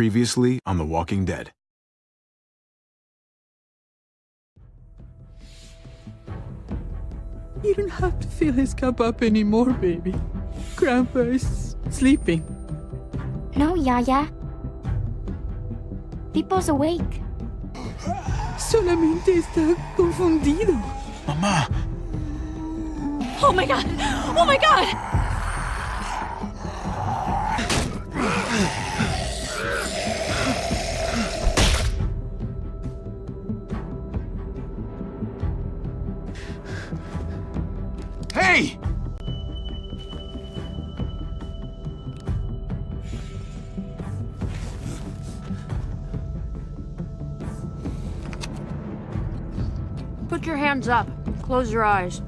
Previously on The Walking Dead. You don't have to fill his cup up anymore, baby. Grandpa is sleeping. No, Yaya. Pipo's awake. Solamente está confundido. Mamá! Oh my god! Oh my god! Hey! Put your hands up. Close your eyes.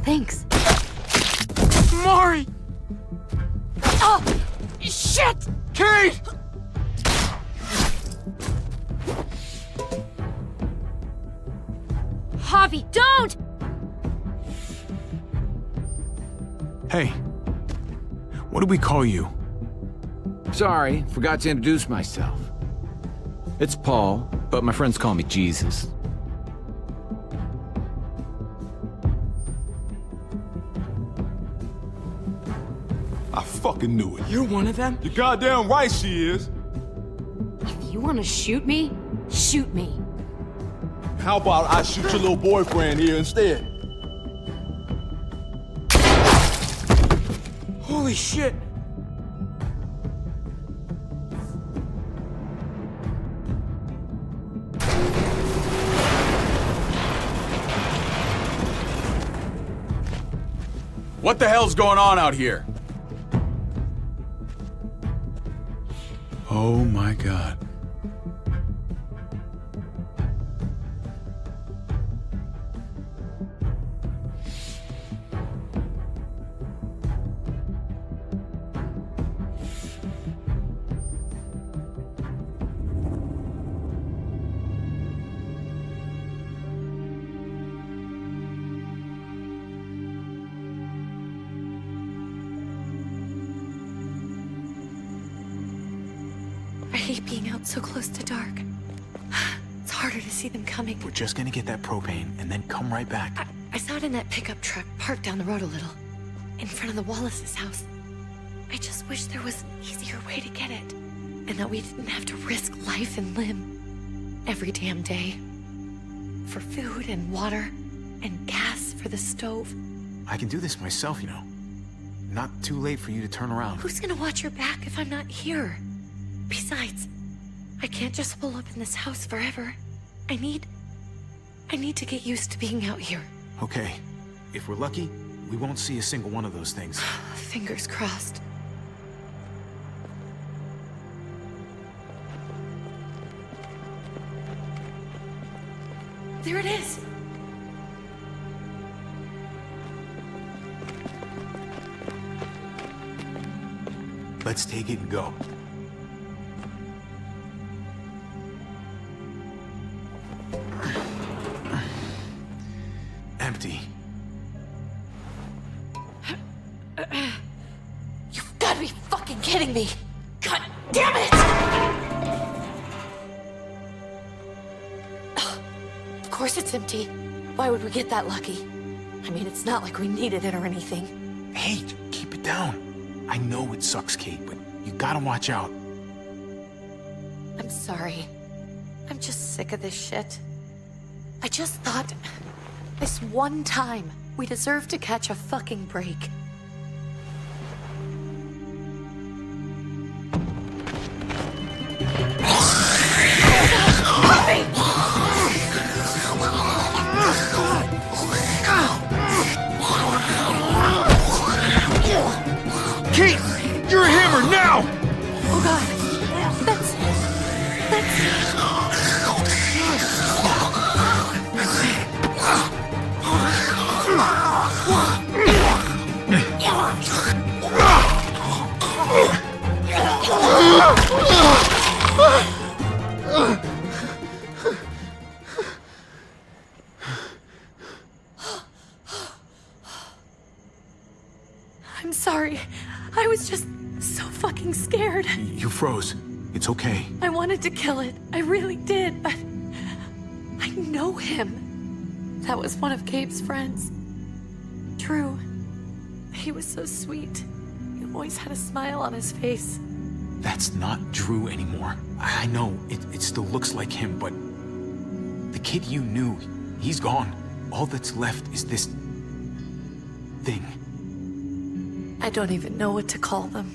Thanks. Mari! Oh! Shit! Kate! Javi, don't! Hey. What do we call you? Sorry, forgot to introduce myself. It's Paul, but my friends call me Jesus. I fucking knew it. You're one of them? You're goddamn right she is. If you want to shoot me, shoot me. How about I shoot your little boyfriend here instead? Holy shit! What the hell's going on out here? Oh my god. I hate being out so close to dark. It's harder to see them coming. We're just gonna get that propane and then come right back. I saw it in that pickup truck parked down the road a little, in front of the Wallace's house. I just wish there was an easier way to get it, and that we didn't have to risk life and limb every damn day. For food and water and gas for the stove. I can do this myself, you know. Not too late for you to turn around. Who's gonna watch your back if I'm not here? Besides, I can't just pull up in this house forever. I need to get used to being out here. Okay. If we're lucky, we won't see a single one of those things. Fingers crossed. There it is! Let's take it and go. Empty. You've got to be fucking kidding me! God damn it! Of course it's empty. Why would we get that lucky? I mean, it's not like we needed it or anything. Hey, keep it down. I know it sucks, Kate, but you gotta watch out. I'm sorry. I'm just sick of this shit. I just thought, this one time, we deserve to catch a fucking break. Kate! You're a hammer now! Oh god. That's... I'm sorry. I was just so fucking scared. You froze. It's okay. I wanted to kill it. I really did, but I know him. That was one of Gabe's friends. Drew. He was so sweet. He always had a smile on his face. That's not Drew anymore. I know, it still looks like him, but the kid you knew, he's gone. All that's left is this thing. I don't even know what to call them.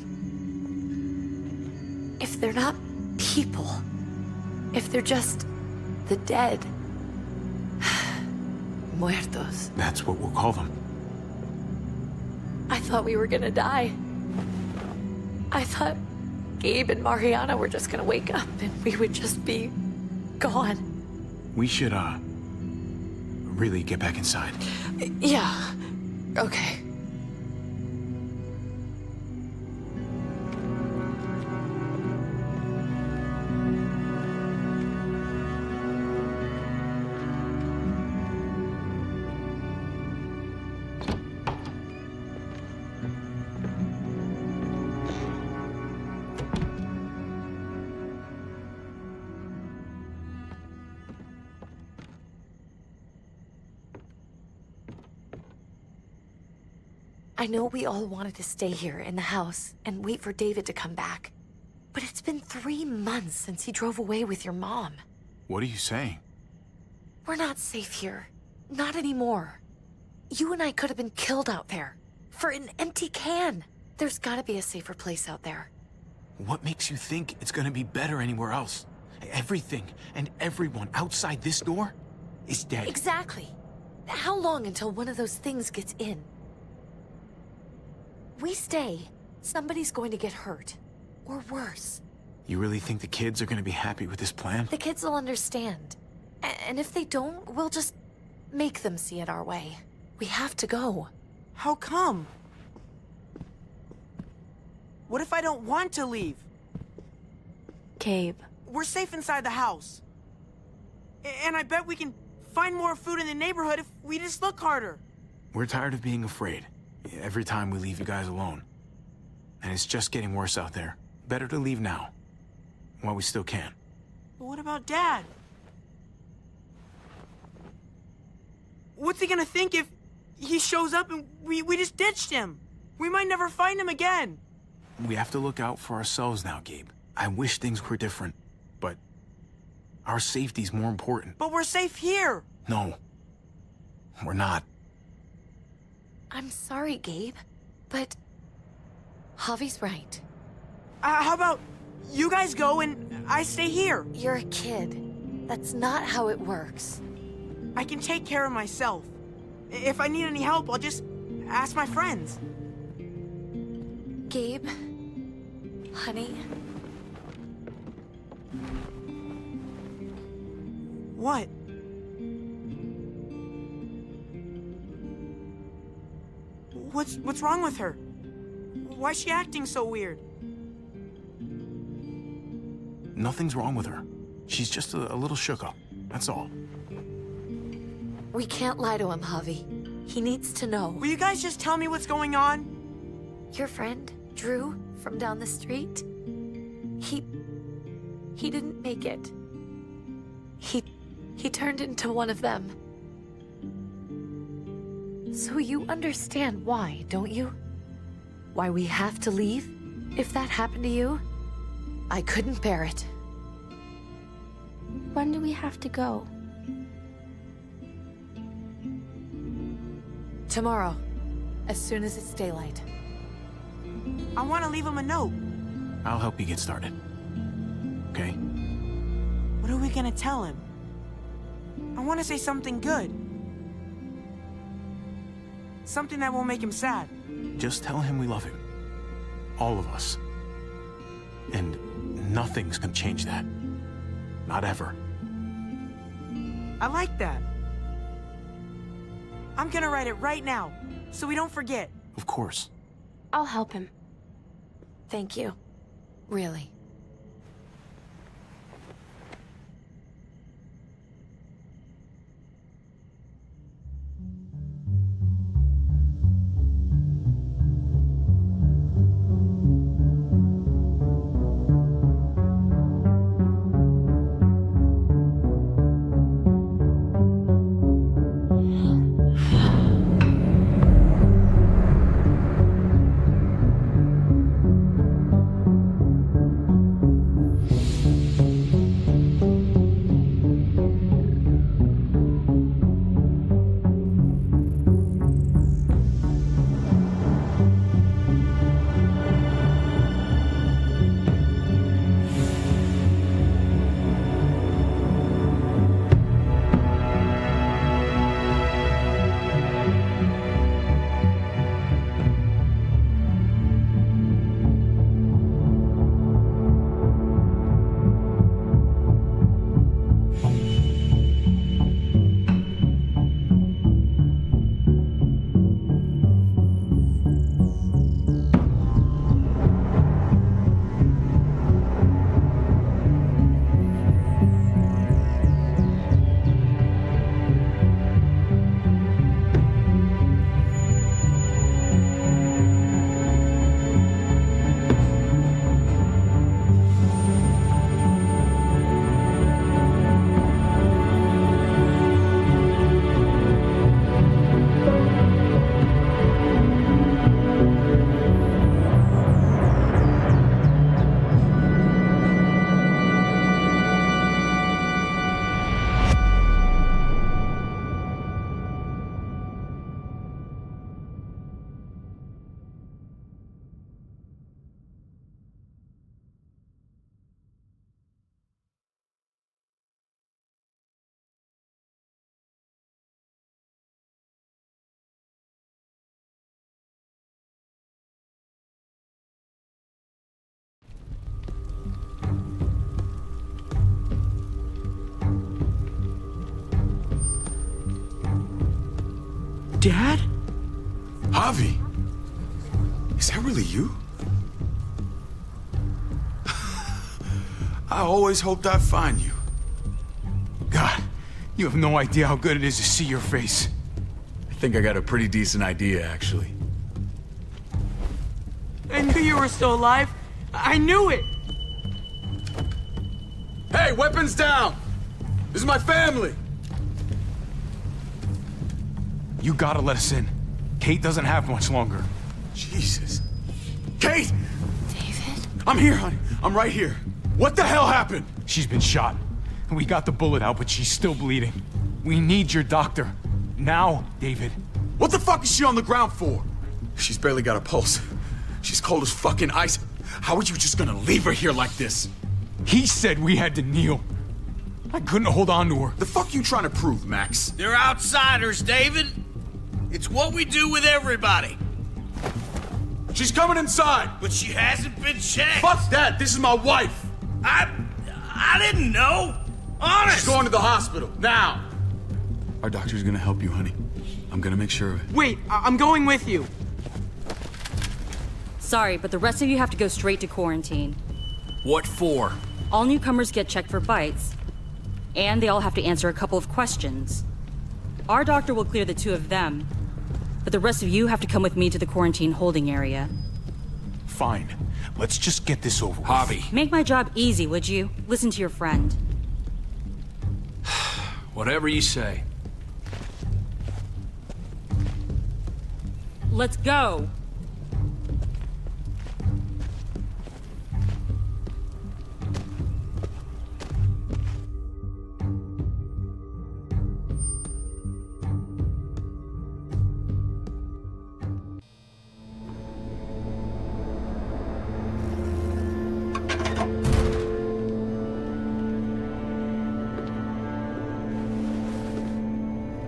If they're not people, if they're just the dead, muertos. That's what we'll call them. I thought we were gonna die. I thought Gabe and Mariana were just gonna wake up and we would just be gone. We should, really get back inside. Yeah. Okay. I know we all wanted to stay here in the house and wait for David to come back. But it's been 3 months since he drove away with your mom. What are you saying? We're not safe here. Not anymore. You and I could have been killed out there. For an empty can. There's gotta be a safer place out there. What makes you think it's gonna be better anywhere else? Everything and everyone outside this door is dead. Exactly. How long until one of those things gets in? We stay, somebody's going to get hurt. Or worse. You really think the kids are gonna be happy with this plan? The kids will understand. And if they don't, we'll just make them see it our way. We have to go. How come? What if I don't want to leave? Gabe. We're safe inside the house. And I bet we can find more food in the neighborhood if we just look harder. We're tired of being afraid. Every time we leave you guys alone. And it's just getting worse out there. Better to leave now. While we still can. But what about Dad? What's he gonna think if he shows up and we just ditched him? We might never find him again. We have to look out for ourselves now, Gabe. I wish things were different, but our safety's more important. But we're safe here. No, we're not. I'm sorry, Gabe, but Javi's right. How about you guys go and I stay here? You're a kid. That's not how it works. I can take care of myself. If I need any help, I'll just ask my friends. Gabe, honey, What? What's wrong with her? Why's she acting so weird? Nothing's wrong with her. She's just a little shook up. That's all. we can't lie to him, Javi. He needs to know. Will you guys just tell me what's going on? Your friend, Drew, from down the street, he didn't make it. He turned into one of them. So you understand why, don't you? Why we have to leave? If that happened to you, I couldn't bear it. When do we have to go? Tomorrow, as soon as it's daylight. I want to leave him a note. I'll help you get started. Okay? What are we gonna tell him? I want to say something good. Something that won't make him sad. Just tell him we love him. All of us. And nothing's gonna change that. Not ever. I like that. I'm gonna write it right now, so we don't forget. Of course. I'll help him. Thank you. Really. Dad? Javi, is that really you? I always hoped I'd find you. God, you have no idea how good it is to see your face. I think I got a pretty decent idea, actually. I knew you were still alive. I knew it. Hey, weapons down! This is my family! You gotta let us in. Kate doesn't have much longer. Jesus. Kate! David? I'm here, honey. I'm right here. What the hell happened? She's been shot. We got the bullet out, but she's still bleeding. We need your doctor. Now, David. What the fuck is she on the ground for? She's barely got a pulse. She's cold as fucking ice. How are you just gonna leave her here like this? He said we had to kneel. I couldn't hold on to her. The fuck you trying to prove, Max? They're outsiders, David. It's what we do with everybody. She's coming inside! But she hasn't been checked. Fuck that! This is my wife! I didn't know. Honest. She's going to the hospital, now! Our doctor's gonna help you, honey. I'm gonna make sure of it. Wait, I'm going with you. Sorry, but the rest of you have to go straight to quarantine. What for? All newcomers get checked for bites, and they all have to answer a couple of questions. Our doctor will clear the two of them, but the rest of you have to come with me to the quarantine holding area. Fine. Let's just get this over with. Javi. Make my job easy, would you? Listen to your friend. Whatever you say. Let's go!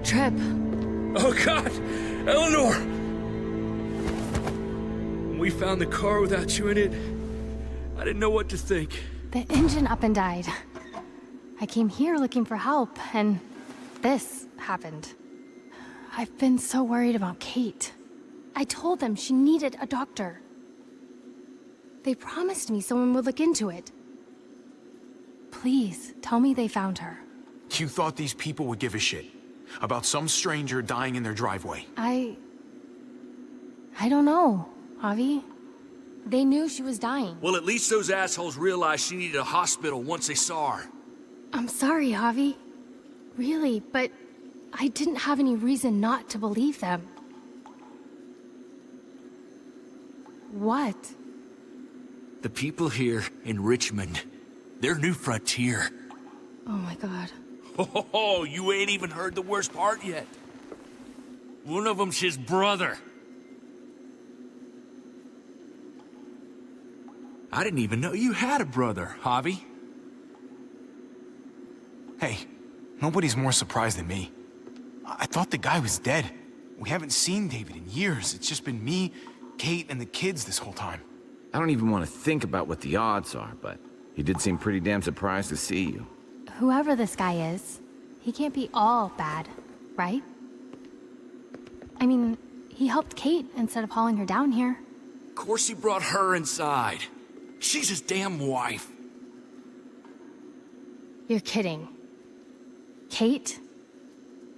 Trip. Oh, God! Eleanor! When we found the car without you in it, I didn't know what to think. The engine up and died. I came here looking for help, and this happened. I've been so worried about Kate. I told them she needed a doctor. They promised me someone would look into it. Please, tell me they found her. You thought these people would give a shit about some stranger dying in their driveway. I don't know, Javi. They knew she was dying. Well, at least those assholes realized she needed a hospital once they saw her. I'm sorry, Javi. Really, but I didn't have any reason not to believe them. What? The people here in Richmond, they're New Frontier. Oh my God. Oh, you ain't even heard the worst part yet. One of them's his brother. I didn't even know you had a brother, Javi. Hey, nobody's more surprised than me. I thought the guy was dead. We haven't seen David in years. It's just been me, Kate, and the kids this whole time. I don't even want to think about what the odds are, but he did seem pretty damn surprised to see you. Whoever this guy is, he can't be all bad, right? I mean, he helped Kate instead of hauling her down here. Of course he brought her inside. She's his damn wife. You're kidding. Kate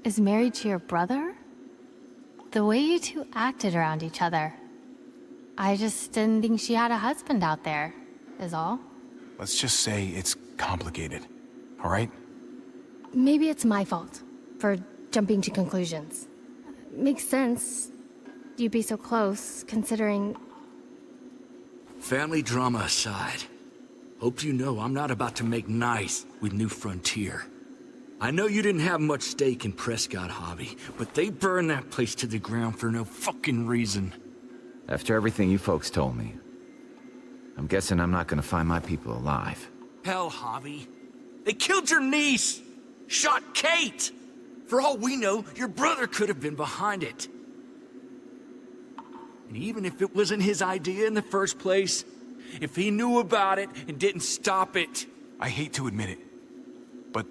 is married to your brother? The way you two acted around each other. I just didn't think she had a husband out there, is all. Let's just say it's complicated, all right? Maybe it's my fault for jumping to conclusions. Makes sense. You'd be so close, considering... Family drama aside, hope you know I'm not about to make nice with New Frontier. I know you didn't have much stake in Prescott, Javi, but they burned that place to the ground for no fucking reason. After everything you folks told me, I'm guessing I'm not gonna find my people alive. Hell, Javi. They killed your niece! Shot Kate! For all we know, your brother could have been behind it. And even if it wasn't his idea in the first place, if he knew about it and didn't stop it... I hate to admit it, but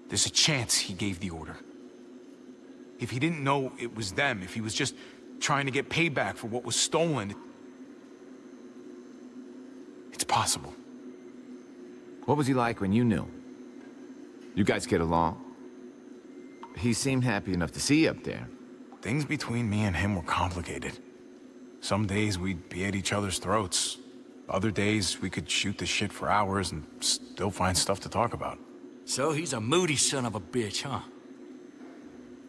there's a chance he gave the order. If he didn't know it was them, if he was just trying to get payback for what was stolen, it's possible. What was he like when you knew? You guys get along? He seemed happy enough to see you up there. Things between me and him were complicated. Some days we'd be at each other's throats. Other days we could shoot the shit for hours and still find stuff to talk about. So he's a moody son of a bitch, huh?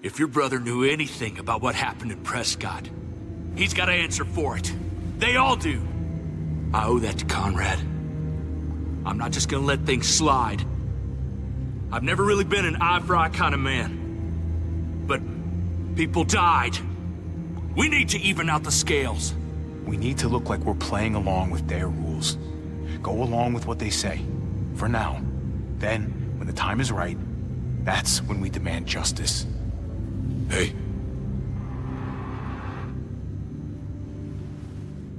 If your brother knew anything about what happened in Prescott, he's got to answer for it. They all do. I owe that to Conrad. I'm not just gonna let things slide. I've never really been an eye-for-eye kind of man. But people died. We need to even out the scales. We need to look like we're playing along with their rules. Go along with what they say. For now. Then, when the time is right, that's when we demand justice. Hey.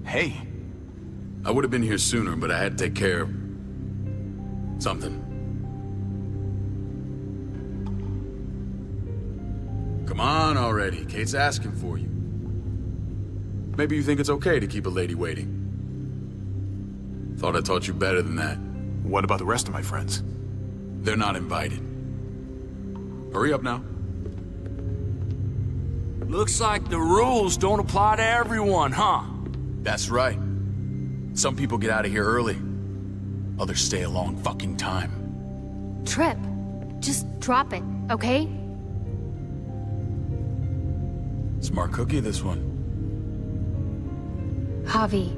Hey. I would have been here sooner, but I had to take care of something. Come on already. Kate's asking for you. Maybe you think it's okay to keep a lady waiting. Thought I taught you better than that. What about the rest of my friends? They're not invited. Hurry up now. Looks like the rules don't apply to everyone, huh? That's right. Some people get out of here early. Others stay a long fucking time. Trip, just drop it, okay? Smart cookie, this one. Javi,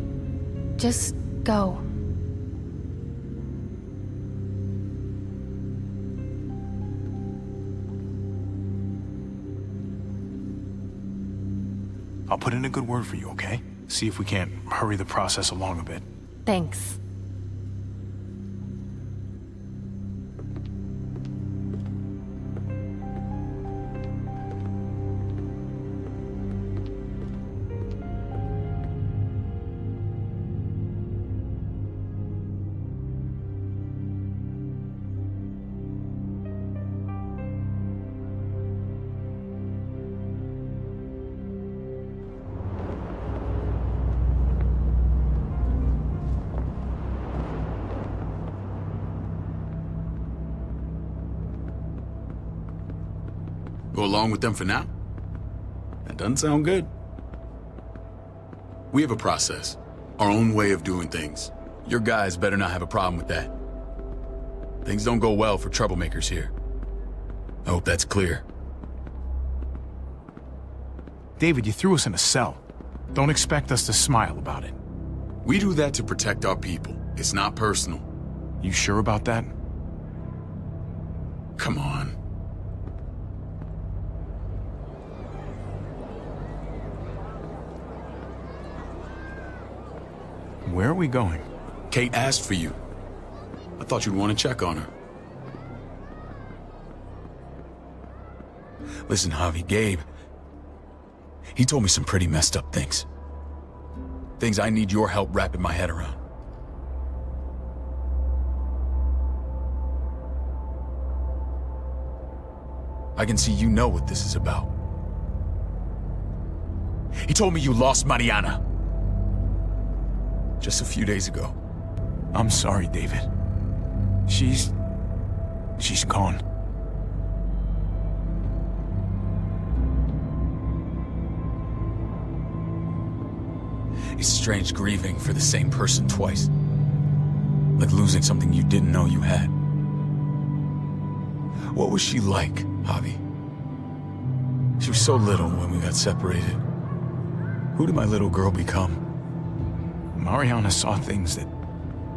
just go. I'll put in a good word for you, okay? See if we can't hurry the process along a bit. Thanks. Go along with them for now? That doesn't sound good. We have a process, our own way of doing things. Your guys better not have a problem with that. Things don't go well for troublemakers here. I hope that's clear. David, you threw us in a cell. Don't expect us to smile about it. We do that to protect our people. It's not personal. You sure about that? Come on. Where are we going? Kate asked for you. I thought you'd want to check on her. Listen, Javi, Gabe, he told me some pretty messed up things. Things I need your help wrapping my head around. I can see you know what this is about. He told me you lost Mariana. Just a few days ago. I'm sorry, David. She's gone. It's strange grieving for the same person twice. Like losing something you didn't know you had. What was she like, Javi? She was so little when we got separated. Who did my little girl become? Mariana saw things that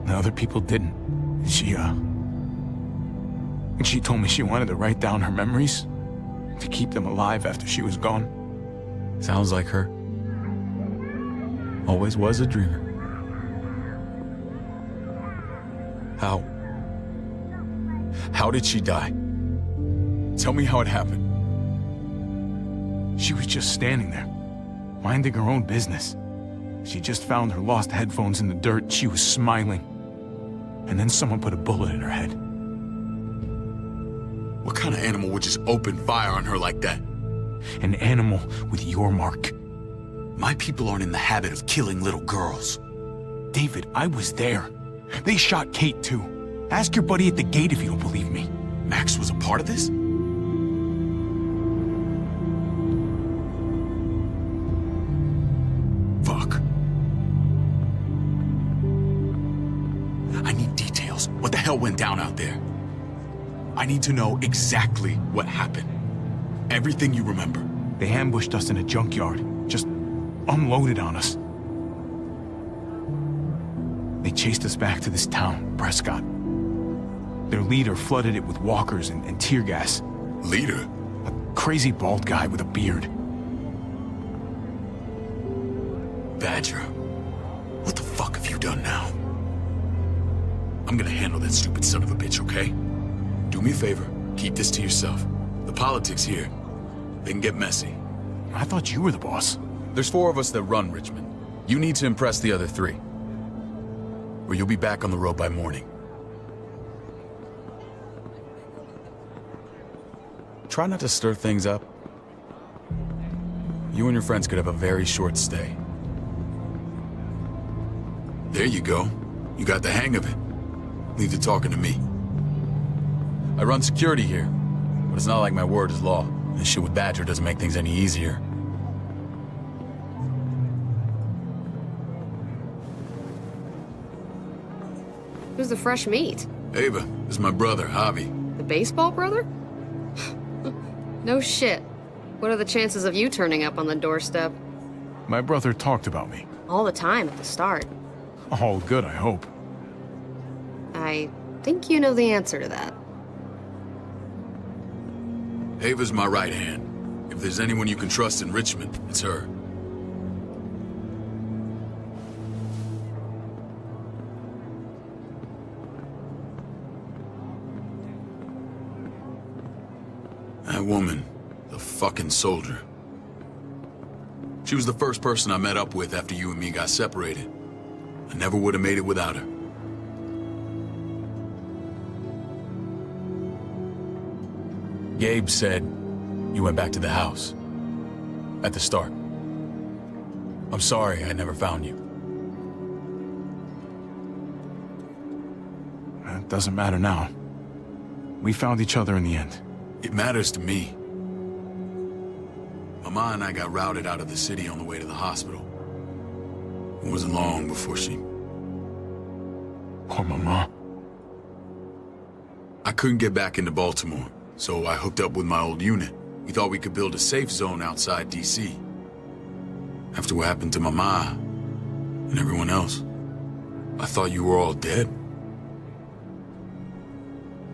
other people didn't. She told me she wanted to write down her memories to keep them alive after she was gone. Sounds like her. Always was a dreamer. How did she die? Tell me how it happened. She was just standing there, minding her own business. She just found her lost headphones in the dirt. She was smiling. And then someone put a bullet in her head. What kind of animal would just open fire on her like that? An animal with your mark. My people aren't in the habit of killing little girls. David, I was there. They shot Kate too. Ask your buddy at the gate if you don't believe me. Max was a part of this? Fuck. I need details. What the hell went down out there? I need to know exactly what happened. Everything you remember. They ambushed us in a junkyard. Just unloaded on us. They chased us back to this town, Prescott. Their leader flooded it with walkers and tear gas. Leader? A crazy bald guy with a beard. Badger, what the fuck have you done now? I'm gonna handle that stupid son of a bitch, okay? Do me a favor, keep this to yourself. The politics here, they can get messy. I thought you were the boss. There's 4 of us that run Richmond. You need to impress the other 3. Or you'll be back on the road by morning. Try not to stir things up. You and your friends could have a very short stay. There you go. You got the hang of it. Leave the talking to me. I run security here, but it's not like my word is law. This shit with Badger doesn't make things any easier. Who's the fresh meat? Ava, this is my brother, Javi. The baseball brother? No shit. What are the chances of you turning up on the doorstep? My brother talked about me. All the time at the start. All good, I hope. I think you know the answer to that. Ava's my right hand. If there's anyone you can trust in Richmond, it's her. That woman, the fucking soldier. She was the first person I met up with after you and me got separated. I never would have made it without her. Gabe said you went back to the house. At the start. I'm sorry I never found you. It doesn't matter now. We found each other in the end. It matters to me. Mama and I got routed out of the city on the way to the hospital. It wasn't long before she... Poor Mama. I couldn't get back into Baltimore, so I hooked up with my old unit. We thought we could build a safe zone outside D.C. After what happened to Mama and everyone else, I thought you were all dead.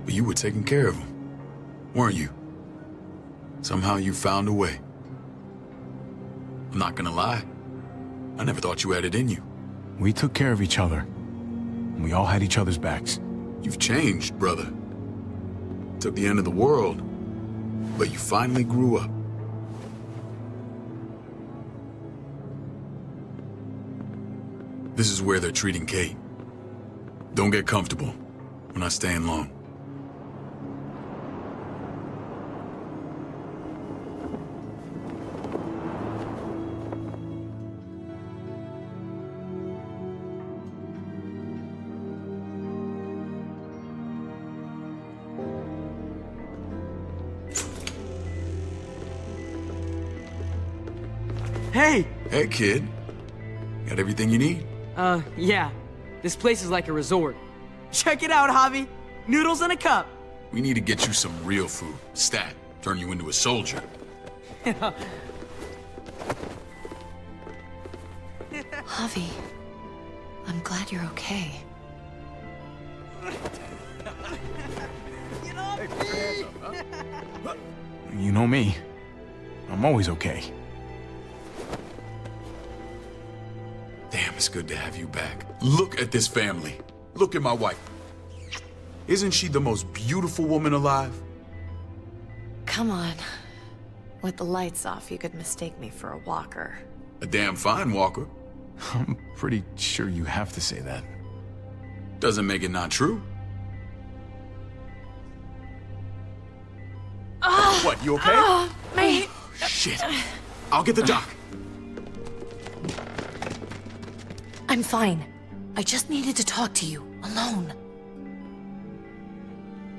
But you were taking care of them, weren't you? Somehow you found a way. I'm not gonna lie. I never thought you had it in you. We took care of each other. We all had each other's backs. You've changed, brother. Took the end of the world, but you finally grew up. This is where they're treating Kate. Don't get comfortable. We're not staying long. Hey! Hey, kid. Got everything you need? Yeah. This place is like a resort. Check it out, Javi. Noodles in a cup. We need to get you some real food. Stat. Turn you into a soldier. Javi, I'm glad you're okay. You know me. I'm always okay. Damn, it's good to have you back. Look at this family. Look at my wife. Isn't she the most beautiful woman alive? Come on. With the lights off, you could mistake me for a walker. A damn fine walker. I'm pretty sure you have to say that. Doesn't make it not true. What, you okay? Mate. Shit. I'll get the doc. I'm fine. I just needed to talk to you, alone.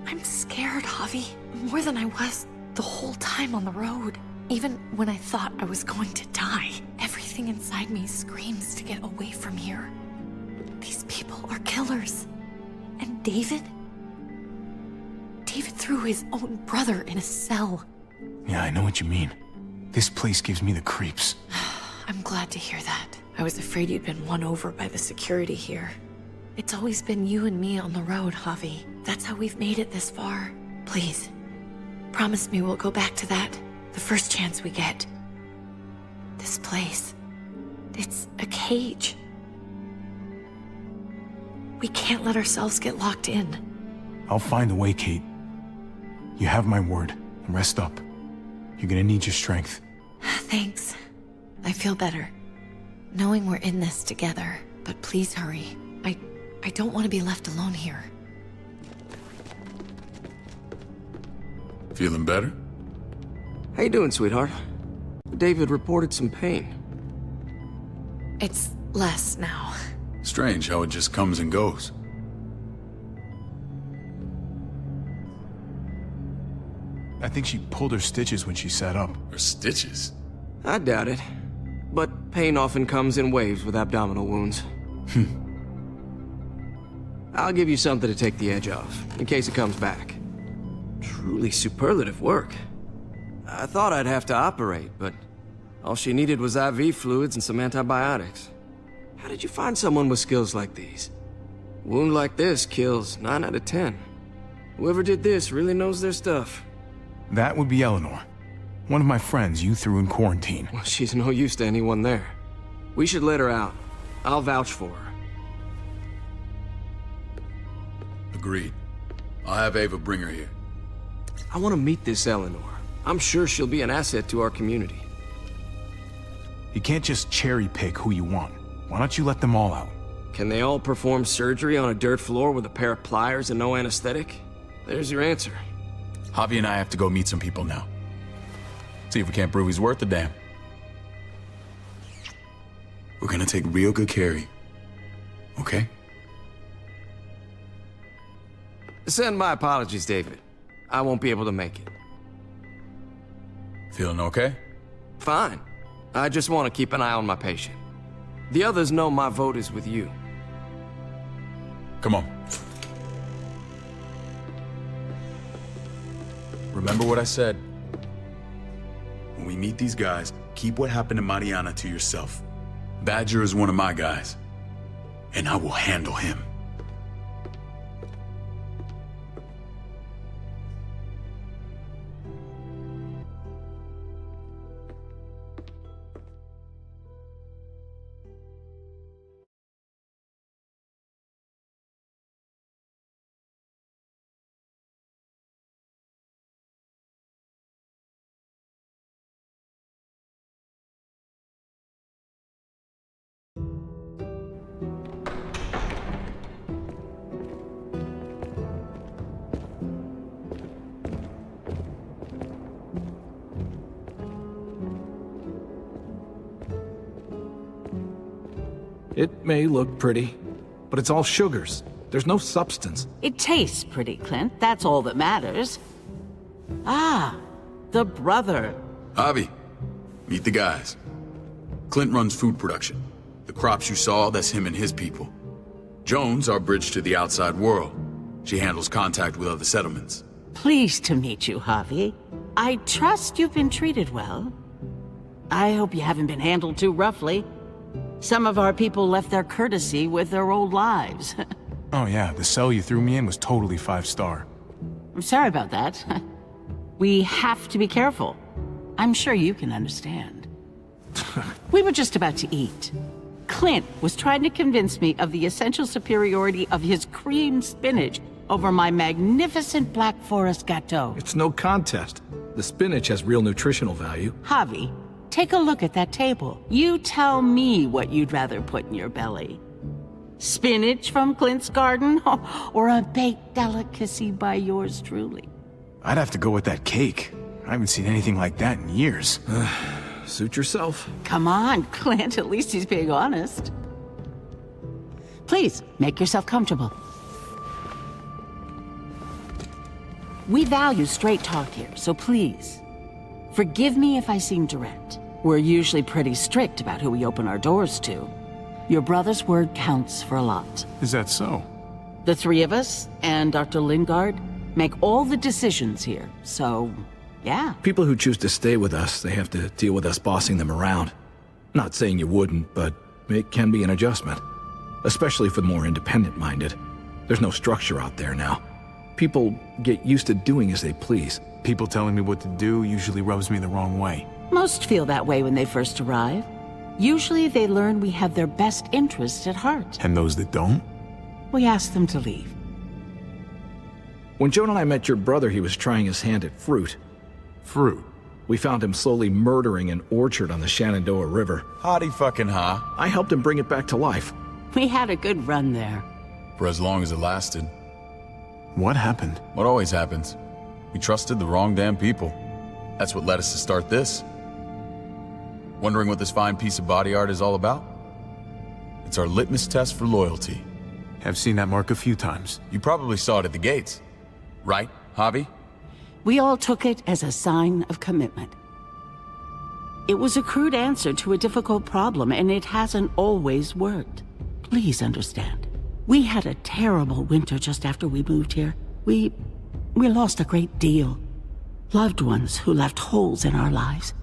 I'm scared, Javi. More than I was the whole time on the road. Even when I thought I was going to die, everything inside me screams to get away from here. These people are killers. And David? David threw his own brother in a cell. Yeah, I know what you mean. This place gives me the creeps. I'm glad to hear that. I was afraid you'd been won over by the security here. It's always been you and me on the road, Javi. That's how we've made it this far. Please, promise me we'll go back to that the first chance we get. This place, it's a cage. We can't let ourselves get locked in. I'll find a way, Kate. You have my word. Rest up. You're gonna need your strength. Thanks. I feel better. Knowing we're in this together. But please hurry. I don't want to be left alone here. Feeling better? How you doing, sweetheart? David reported some pain. It's less now. Strange how it just comes and goes. I think she pulled her stitches when she sat up. Her stitches? I doubt it. But pain often comes in waves with abdominal wounds. I'll give you something to take the edge off, in case it comes back. Truly superlative work. I thought I'd have to operate, but all she needed was IV fluids and some antibiotics. How did you find someone with skills like these? A wound like this kills 9 out of 10. Whoever did this really knows their stuff. That would be Eleanor. One of my friends you threw in quarantine. Well, she's no use to anyone there. We should let her out. I'll vouch for her. Agreed. I'll have Ava bring her here. I want to meet this Eleanor. I'm sure she'll be an asset to our community. You can't just cherry pick who you want. Why don't you let them all out? Can they all perform surgery on a dirt floor with a pair of pliers and no anesthetic? There's your answer. Javi and I have to go meet some people now. See if we can't prove he's worth the damn. We're gonna take real good care of you. Okay? Send my apologies, David. I won't be able to make it. Feeling okay? Fine. I just want to keep an eye on my patient. The others know my vote is with you. Come on. Remember what I said. When we meet these guys, keep what happened to Mariana to yourself. Badger is one of my guys, and I will handle him. It may look pretty, but it's all sugars. There's no substance. It tastes pretty, Clint. That's all that matters. Ah, the brother. Javi, meet the guys. Clint runs food production. The crops you saw, that's him and his people. Jones, our bridge to the outside world. She handles contact with other settlements. Pleased to meet you, Javi. I trust you've been treated well. I hope you haven't been handled too roughly. Some of our people left their courtesy with their old lives. Oh yeah, the cell you threw me in was totally 5-star. I'm sorry about that. We have to be careful. I'm sure you can understand. We were just about to eat. Clint was trying to convince me of the essential superiority of his cream spinach over my magnificent Black Forest gâteau. It's no contest. The spinach has real nutritional value. Javi, take a look at that table. You tell me what you'd rather put in your belly. Spinach from Clint's garden, or a baked delicacy by yours truly? I'd have to go with that cake. I haven't seen anything like that in years. Suit yourself. Come on, Clint. At least he's being honest. Please, make yourself comfortable. We value straight talk here, so please, forgive me if I seem direct. We're usually pretty strict about who we open our doors to. Your brother's word counts for a lot. Is that so? The three of us and Dr. Lingard make all the decisions here, so yeah. People who choose to stay with us, they have to deal with us bossing them around. Not saying you wouldn't, but it can be an adjustment. Especially for the more independent-minded. There's no structure out there now. People get used to doing as they please. People telling me what to do usually rubs me the wrong way. Most feel that way when they first arrive. Usually they learn we have their best interests at heart. And those that don't? We ask them to leave. When Joan and I met your brother, he was trying his hand at fruit. Fruit? We found him slowly murdering an orchard on the Shenandoah River. Howdy fucking ha. I helped him bring it back to life. We had a good run there. For as long as it lasted. What happened? What always happens. We trusted the wrong damn people. That's what led us to start this. Wondering what this fine piece of body art is all about? It's our litmus test for loyalty. I've seen that mark a few times. You probably saw it at the gates. Right, Javi? We all took it as a sign of commitment. It was a crude answer to a difficult problem, and it hasn't always worked. Please understand. We had a terrible winter just after we moved here. We lost a great deal. Loved ones who left holes in our lives.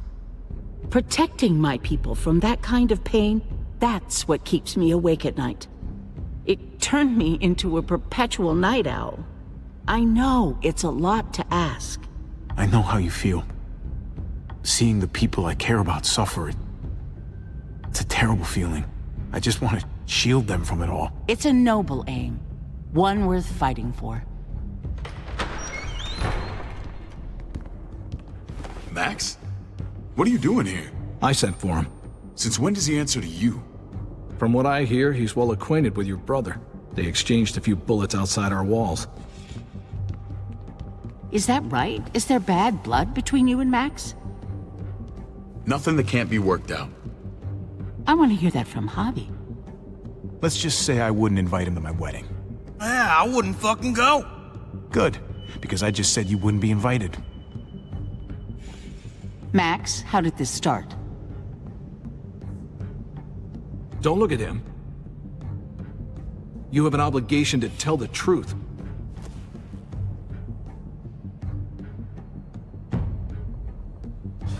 Protecting my people from that kind of pain, that's what keeps me awake at night. It turned me into a perpetual night owl. I know it's a lot to ask. I know how you feel. Seeing the people I care about suffer, it's a terrible feeling. I just want to shield them from it all. It's a noble aim. One worth fighting for. Max? What are you doing here? I sent for him. Since when does he answer to you? From what I hear, he's well acquainted with your brother. They exchanged a few bullets outside our walls. Is that right? Is there bad blood between you and Max? Nothing that can't be worked out. I want to hear that from Javi. Let's just say I wouldn't invite him to my wedding. Yeah, I wouldn't fucking go. Good, because I just said you wouldn't be invited. Max, how did this start? Don't look at him. You have an obligation to tell the truth.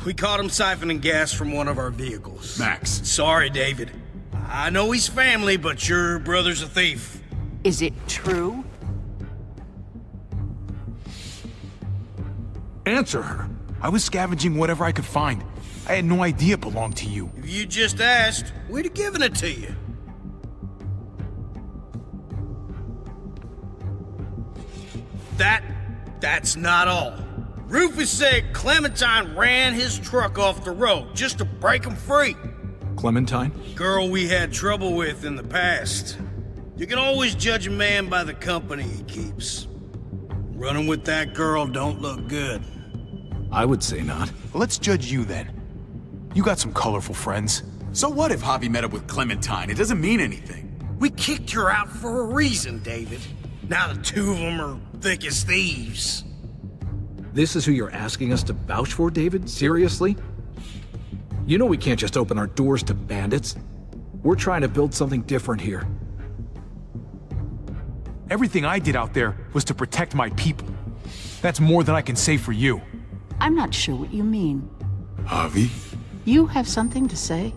We caught him siphoning gas from one of our vehicles. Max. Sorry, David. I know he's family, but your brother's a thief. Is it true? Answer her. I was scavenging whatever I could find. I had no idea it belonged to you. If you just asked, we'd have given it to you. That's not all. Rufus said Clementine ran his truck off the road just to break him free. Clementine? Girl we had trouble with in the past. You can always judge a man by the company he keeps. Running with that girl don't look good. I would say not. Well, let's judge you then. You got some colorful friends. So what if Javi met up with Clementine? It doesn't mean anything. We kicked her out for a reason, David. Now the two of them are thick as thieves. This is who you're asking us to vouch for, David? Seriously? You know we can't just open our doors to bandits. We're trying to build something different here. Everything I did out there was to protect my people. That's more than I can say for you. I'm not sure what you mean. Javi? You have something to say?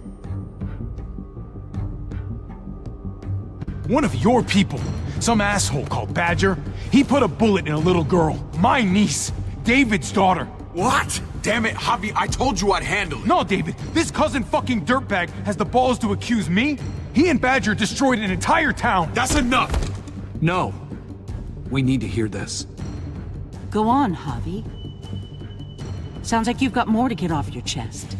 One of your people, some asshole called Badger, he put a bullet in a little girl, my niece, David's daughter. What? Damn it, Javi, I told you I'd handle it. No, David, this cousin fucking dirtbag has the balls to accuse me? He and Badger destroyed an entire town. That's enough! No. We need to hear this. Go on, Javi. Sounds like you've got more to get off your chest.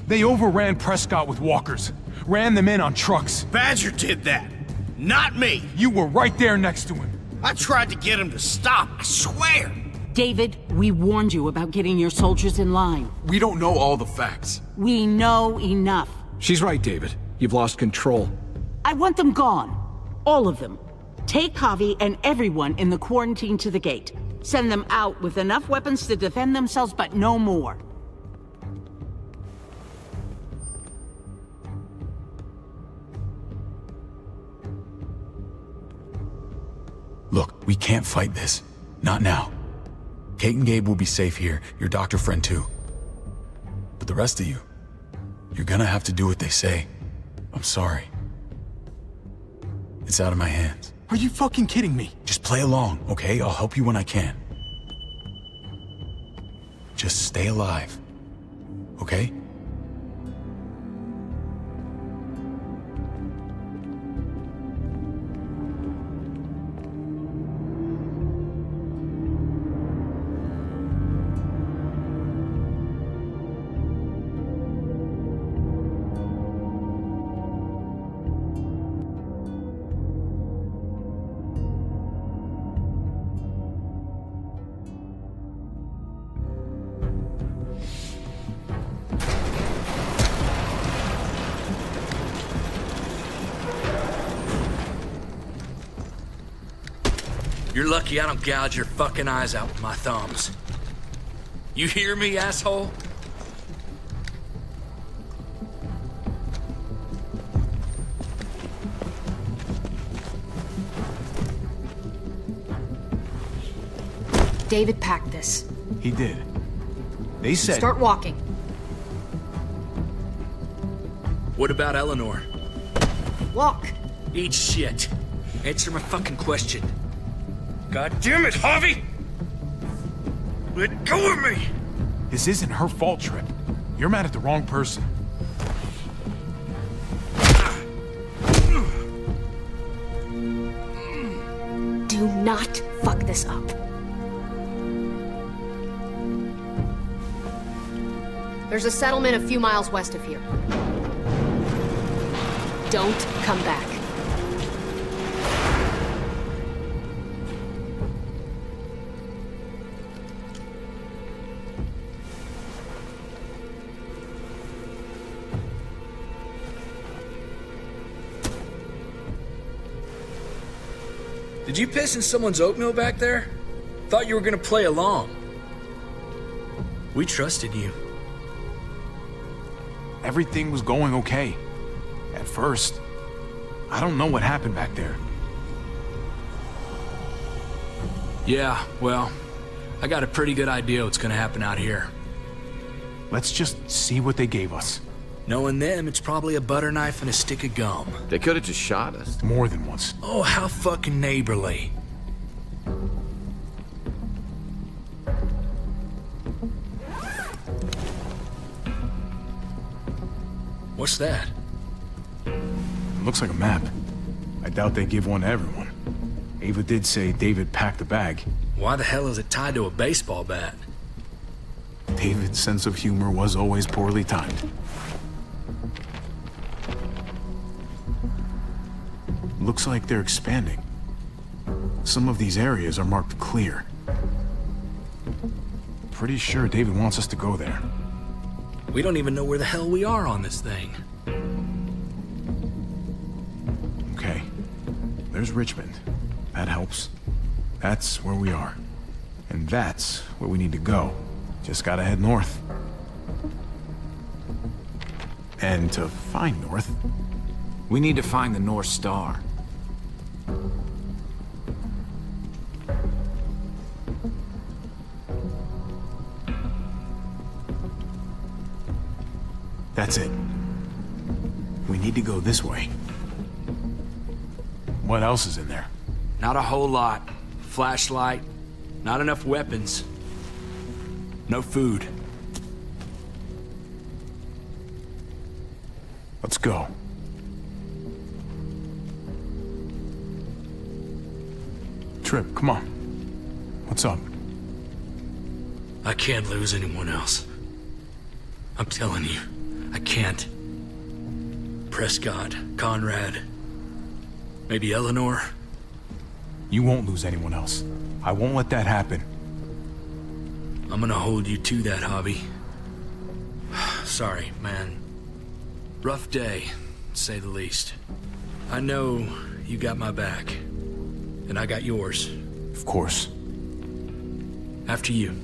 They overran Prescott with walkers. Ran them in on trucks. Badger did that. Not me. You were right there next to him. I tried to get him to stop, I swear. David, we warned you about getting your soldiers in line. We don't know all the facts. We know enough. She's right, David. You've lost control. I want them gone. All of them. Take Javi and everyone in the quarantine to the gate. Send them out with enough weapons to defend themselves, but no more. Look, we can't fight this. Not now. Kate and Gabe will be safe here, your doctor friend too. But the rest of you, you're gonna have to do what they say. I'm sorry. It's out of my hands. Are you fucking kidding me? Just play along, okay? I'll help you when I can. Just stay alive, okay? You're lucky I don't gouge your fucking eyes out with my thumbs. You hear me, asshole? David packed this. He did. They said... Start walking. What about Eleanor? Walk. Eat shit. Answer my fucking question. God damn it, Javi! Let go of me! This isn't her fault, Trip. You're mad at the wrong person. Do not fuck this up. There's a settlement a few miles west of here. Don't come back. Did you piss in someone's oatmeal back there? Thought you were gonna play along. We trusted you. Everything was going okay. At first. I don't know what happened back there. Yeah, well, I got a pretty good idea what's gonna happen out here. Let's just see what they gave us. Knowing them, it's probably a butter knife and a stick of gum. They could have just shot us. More than once. Oh, how fucking neighborly. What's that? It looks like a map. I doubt they give one to everyone. Ava did say David packed the bag. Why the hell is it tied to a baseball bat? David's sense of humor was always poorly timed. Looks like they're expanding. Some of these areas are marked clear. Pretty sure David wants us to go there. We don't even know where the hell we are on this thing. Okay. There's Richmond. That helps. That's where we are. And that's where we need to go. Just gotta head north. And to find north... We need to find the North Star. That's it. We need to go this way. What else is in there? Not a whole lot. Flashlight, not enough weapons. No food. Let's go. Trip, come on. What's up? I can't lose anyone else. I'm telling you, I can't. Prescott, Conrad, maybe Eleanor. You won't lose anyone else. I won't let that happen. I'm gonna hold you to that, Javi. Sorry, man. Rough day, to say the least. I know you got my back, and I got yours. Of course. After you.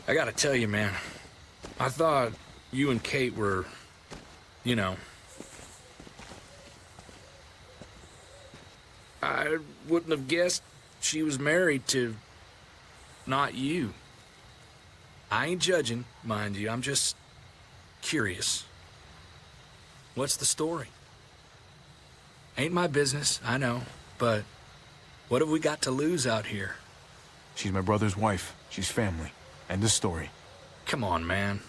I gotta tell you, man, I thought you and Kate were, you know... I wouldn't have guessed she was married to... not you. I ain't judging, mind you, I'm just... curious. What's the story? Ain't my business, I know, but... what have we got to lose out here? She's my brother's wife. She's family. End of story. Come on, man.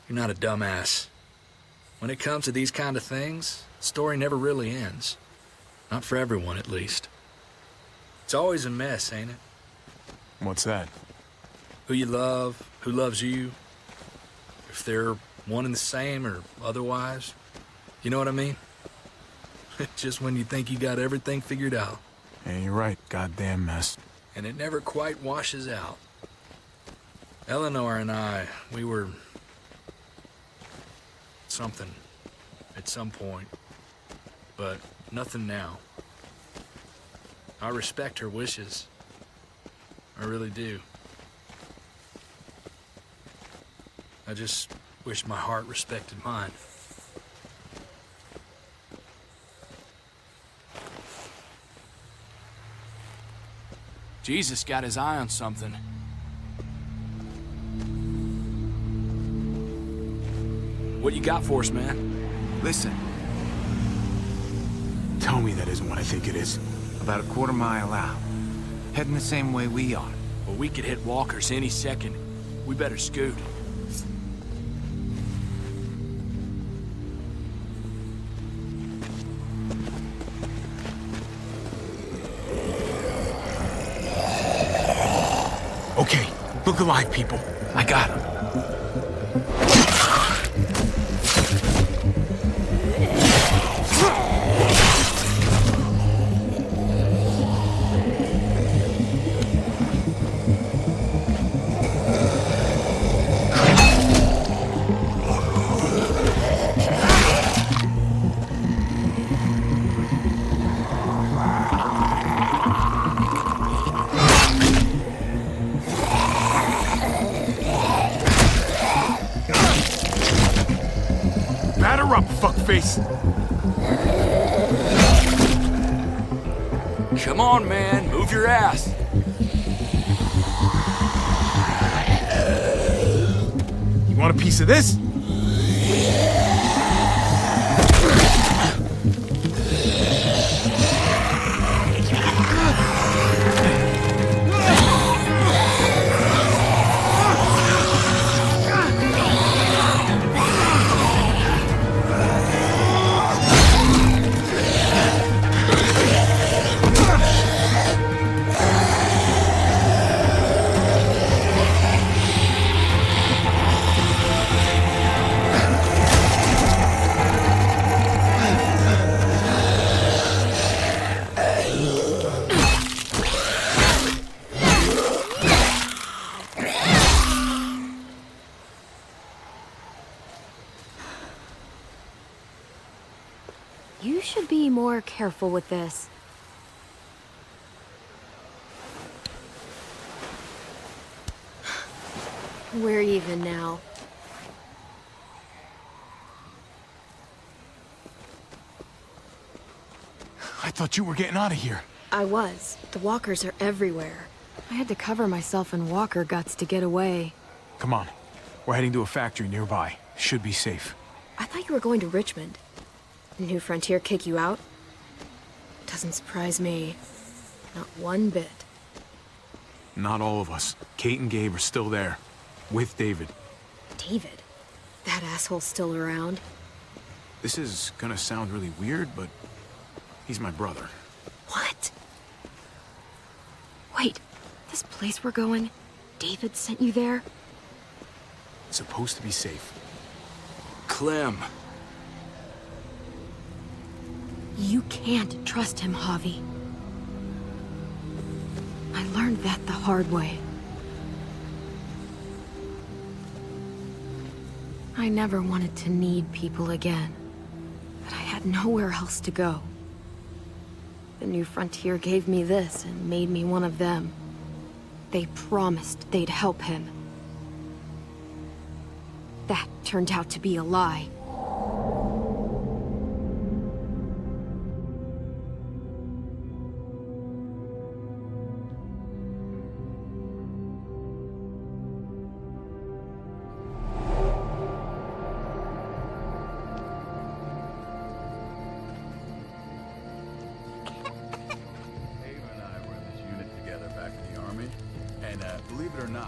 You're not a dumbass. When it comes to these kind of things, the story never really ends. Not for everyone, at least. It's always a mess, ain't it? What's that? Who you love, who loves you, if they're one and the same or otherwise. You know what I mean? Just when you think you got everything figured out. Yeah, you're right. Goddamn mess. And it never quite washes out. Eleanor and I, we were... something at some point, but nothing now. I respect her wishes. I really do. I just wish my heart respected mine. Jesus got his eye on something. What you got for us, man? Listen. Tell me that isn't what I think it is. About a quarter mile out. Heading the same way we are. Well, we could hit walkers any second. We better scoot. Okay, look alive, people. I got him. Batter up, fuckface! Come on, man. Move your ass. You want a piece of this? You should be more careful with this. We're even now. I thought you were getting out of here. I was. The walkers are everywhere. I had to cover myself in walker guts to get away. Come on. We're heading to a factory nearby. Should be safe. I thought you were going to Richmond. New Frontier kick you out? Doesn't surprise me. Not one bit. Not all of us. Kate and Gabe are still there. With David. David? That asshole's still around. This is gonna sound really weird, but he's my brother. What? Wait, this place we're going, David sent you there? It's supposed to be safe. Clem. You can't trust him, Javi. I learned that the hard way. I never wanted to need people again, but I had nowhere else to go. The New Frontier gave me this and made me one of them. They promised they'd help him. That turned out to be a lie.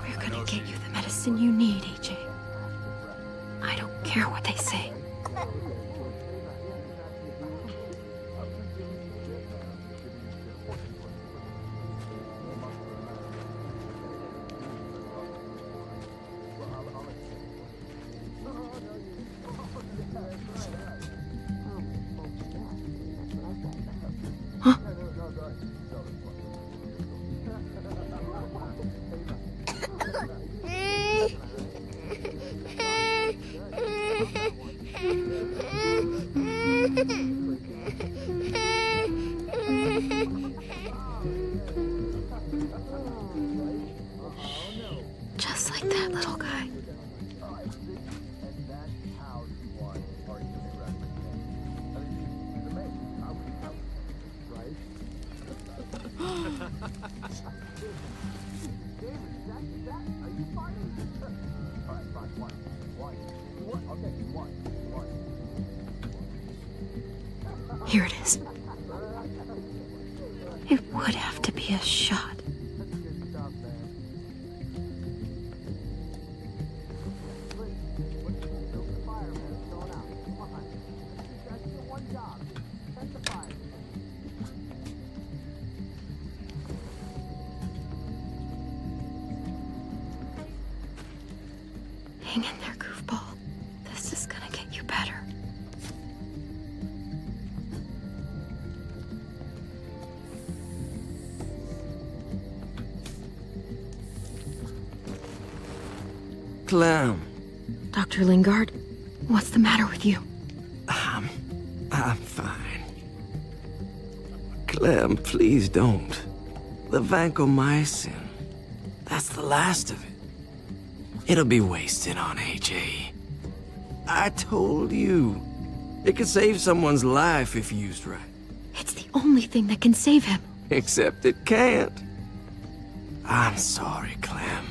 We're gonna get you the medicine you need, AJ. I don't care what they say. Just like that little guy. Here it is. It would have to be a shot. Hang in there, goofball. This is gonna get you better. Clem. Dr. Lingard, what's the matter with you? I'm fine. Clem, please don't. The vancomycin. That's the last of it. It'll be wasted on AJ. I told you. It could save someone's life if used right. It's the only thing that can save him. Except it can't. I'm sorry, Clem.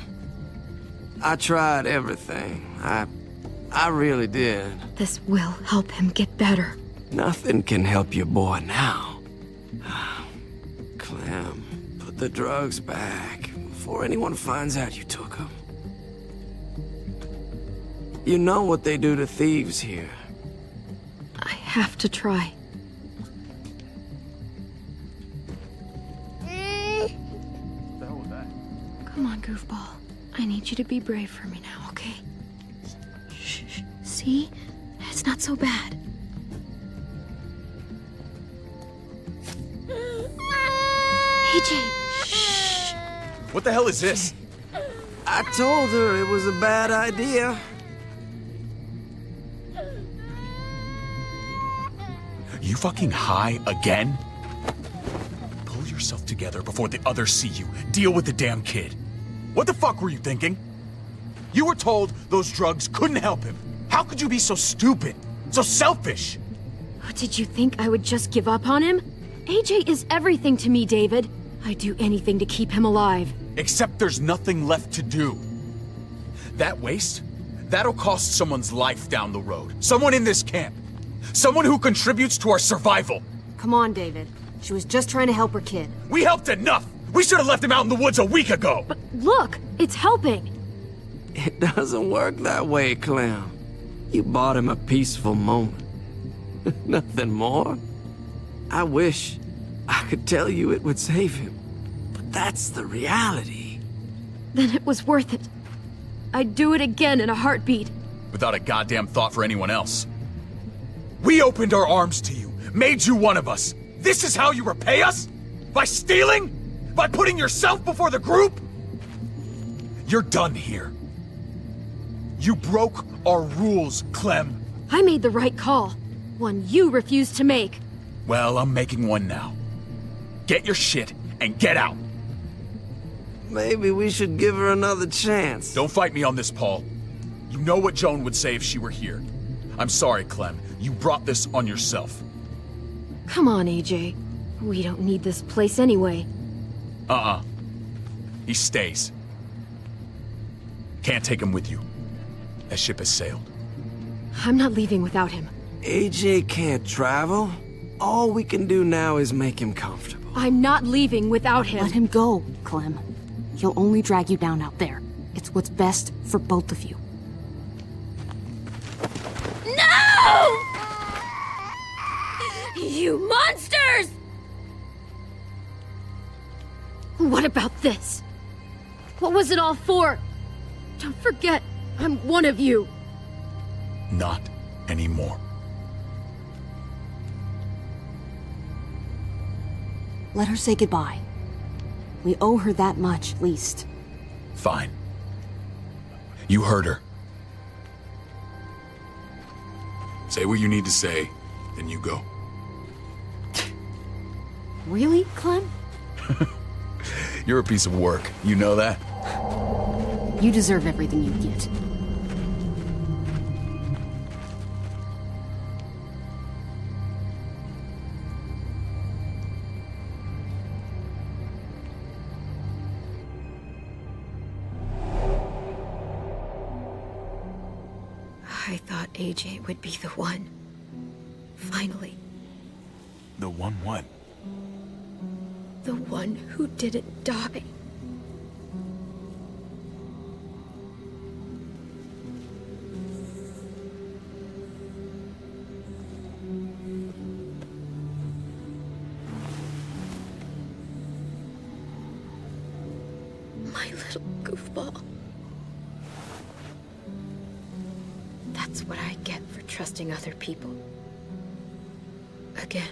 I tried everything. I really did. This will help him get better. Nothing can help your boy now. Clem, put the drugs back before anyone finds out you took them. You know what they do to thieves here. I have to try. Come on, goofball. I need you to be brave for me now, okay? Shh. See? It's not so bad. AJ! Shh! What the hell is this? I told her it was a bad idea. You fucking high again? Pull yourself together before the others see you. Deal with the damn kid. What the fuck were you thinking? You were told those drugs couldn't help him. How could you be so stupid? So selfish? Did you think I would just give up on him? AJ is everything to me, David. I'd do anything to keep him alive. Except there's nothing left to do. That waste? That'll cost someone's life down the road. Someone in this camp. Someone who contributes to our survival. Come on, David. She was just trying to help her kid. We helped enough! We should have left him out in the woods a week ago! But look, it's helping. It doesn't work that way, Clem. You bought him a peaceful moment. Nothing more. I wish I could tell you it would save him, but that's the reality. Then it was worth it. I'd do it again in a heartbeat. Without a goddamn thought for anyone else. We opened our arms to you, made you one of us. This is how you repay us? By stealing? By putting yourself before the group? You're done here. You broke our rules, Clem. I made the right call. One you refused to make. Well, I'm making one now. Get your shit and get out. Maybe we should give her another chance. Don't fight me on this, Paul. You know what Joan would say if she were here. I'm sorry, Clem. You brought this on yourself. Come on, AJ. We don't need this place anyway. He stays. Can't take him with you. That ship has sailed. I'm not leaving without him. AJ can't travel. All we can do now is make him comfortable. I'm not leaving without him. Let him go, Clem. He'll only drag you down out there. It's what's best for both of you. No! You monsters! What about this? What was it all for? Don't forget, I'm one of you. Not anymore. Let her say goodbye. We owe her that much, at least. Fine. You heard her. Say what you need to say, then you go. Really, Clem? You're a piece of work. You know that? You deserve everything you get. I thought AJ would be the one. Finally. The one what? The one who didn't die. My little goofball. That's what I get for trusting other people. Again.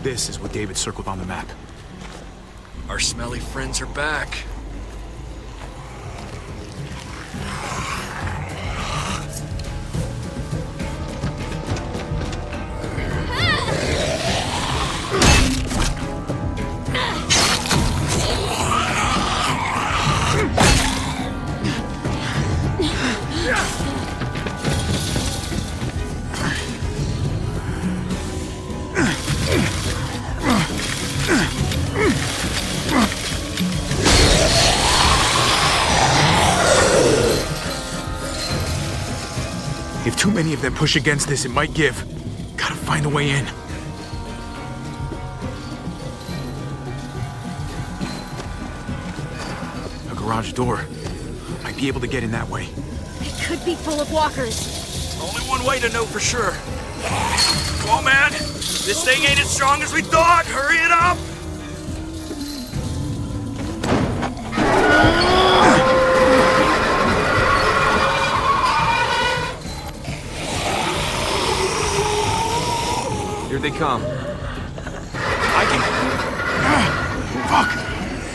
This is what David circled on the map. Our smelly friends are back. If too many of them push against this, it might give. Gotta find a way in. A garage door. Might be able to get in that way. It could be full of walkers. Only one way to know for sure. Come on, man. This thing ain't as strong as we thought. Hurry it up. Here they come. I can... fuck!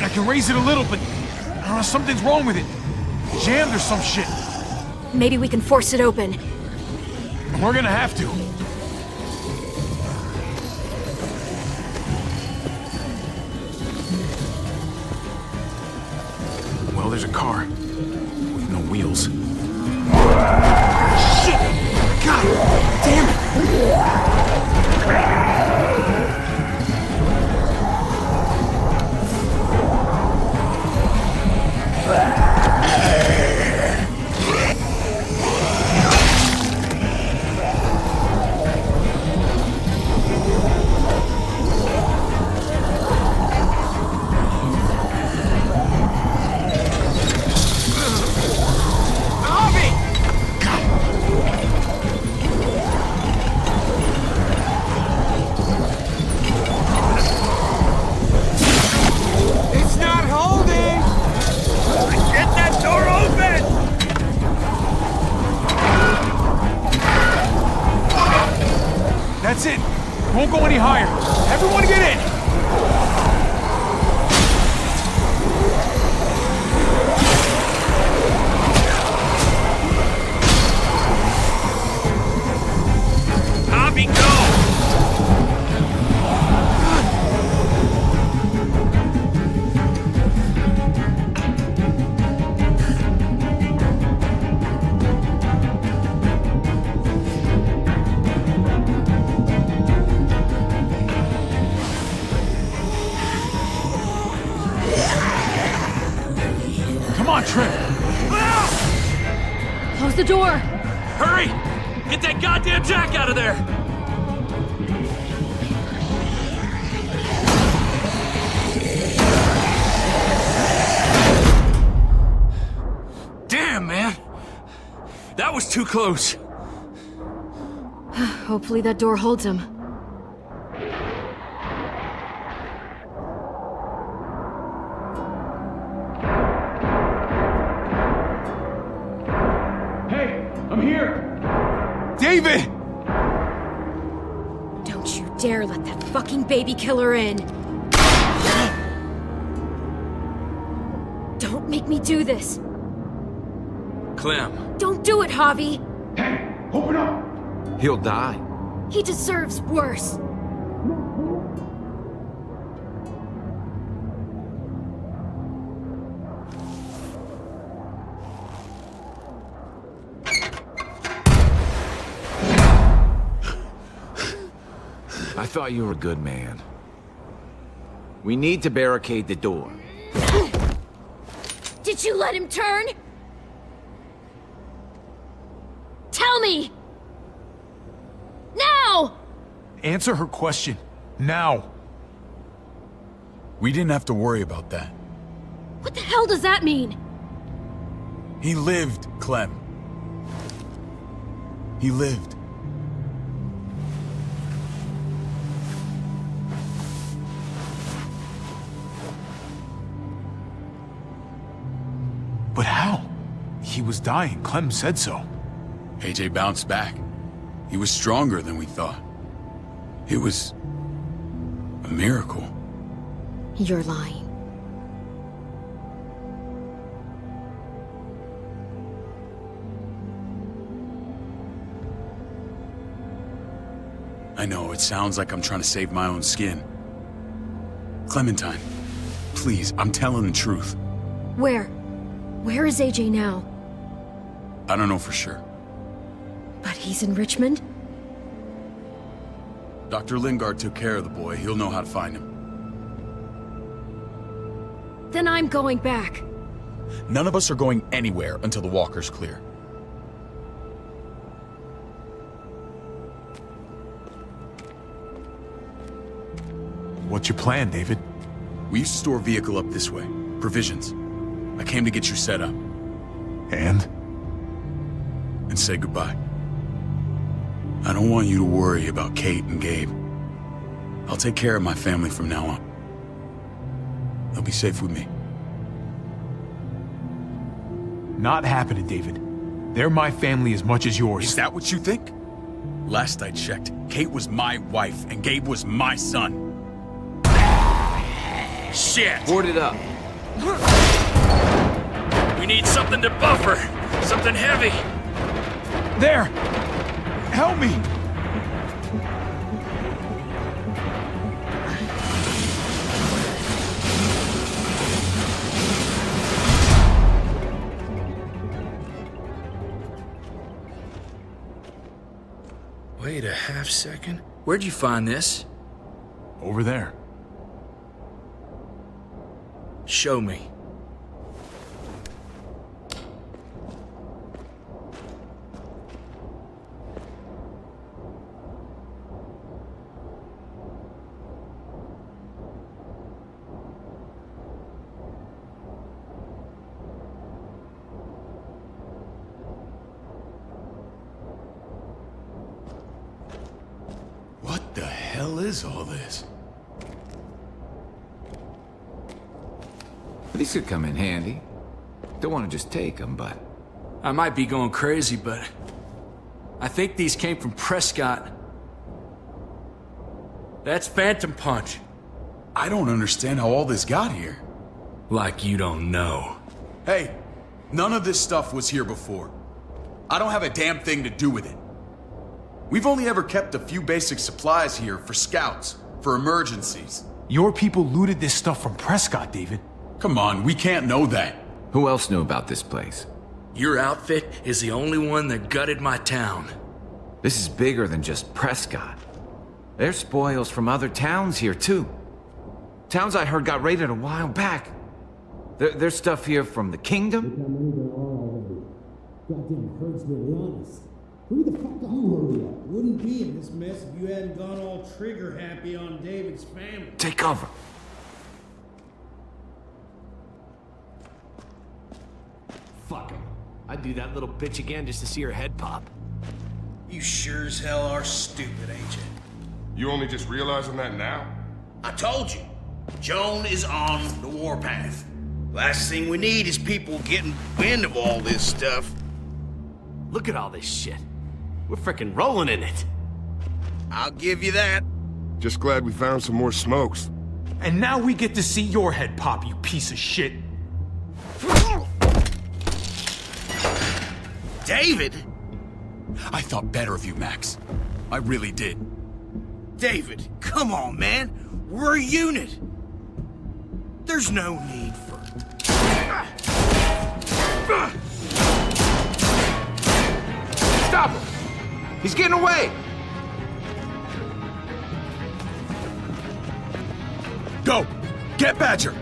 I can raise it a little, but... I don't know, something's wrong with it. Jammed or some shit. Maybe we can force it open. We're gonna have to. Well, there's a car. With no wheels. Shit! God damn it! Don't go any higher. Everyone get in! Javi, go! Come on, Trip! Close the door! Hurry! Get that goddamn Jack out of there! Damn, man! That was too close. Hopefully that door holds him. Hey, I'm here! David! Don't you dare let that fucking baby killer in! Don't make me do this! Clem. Don't do it, Javi! Hey, open up! He'll die. He deserves worse! I thought you were a good man. We need to barricade the door. Did you let him turn? Tell me! Now! Answer her question. Now. We didn't have to worry about that. What the hell does that mean? He lived, Clem. He lived. But how? He was dying. Clem said so. AJ bounced back. He was stronger than we thought. It was a miracle. You're lying. I know, it sounds like I'm trying to save my own skin. Clementine, please, I'm telling the truth. Where? Where is AJ now? I don't know for sure. But he's in Richmond? Dr. Lingard took care of the boy. He'll know how to find him. Then I'm going back. None of us are going anywhere until the walker's clear. What's your plan, David? We used to store a vehicle up this way. Provisions. I came to get you set up. And? And say goodbye. I don't want you to worry about Kate and Gabe. I'll take care of my family from now on. They'll be safe with me. Not happening, David. They're my family as much as yours. Is that what you think? Last I checked, Kate was my wife and Gabe was my son. Shit! Board it up. We need something to buffer. Something heavy. There! Help me! Wait a half second. Where'd you find this? Over there. Show me. What the hell is all this? These could come in handy. Don't want to just take them, but... I might be going crazy, but I think these came from Prescott. That's Phantom Punch. I don't understand how all this got here. Like you don't know. Hey, none of this stuff was here before. I don't have a damn thing to do with it. We've only ever kept a few basic supplies here for scouts, for emergencies. Your people looted this stuff from Prescott, David. Come on, we can't know that. Who else knew about this place? Your outfit is the only one that gutted my town. This is bigger than just Prescott. There's spoils from other towns here, too. Towns I heard got raided a while back. There's stuff here from the kingdom. Goddamn herd's really honest. Who the fuck are you, hurry up? Wouldn't be in this mess if you hadn't gone all trigger happy on David's family. Take cover. Fuck him. I'd do that little bitch again just to see her head pop. You sure as hell are stupid, ain't you? You only just realizing that now? I told you. Joan is on the warpath. Last thing we need is people getting wind of all this stuff. Look at all this shit. We're frickin' rolling in it. I'll give you that. Just glad we found some more smokes. And now we get to see your head pop, you piece of shit. David? I thought better of you, Max. I really did. David, come on, man. We're a unit. There's no need for... Stop him! He's getting away! Go! Get Badger!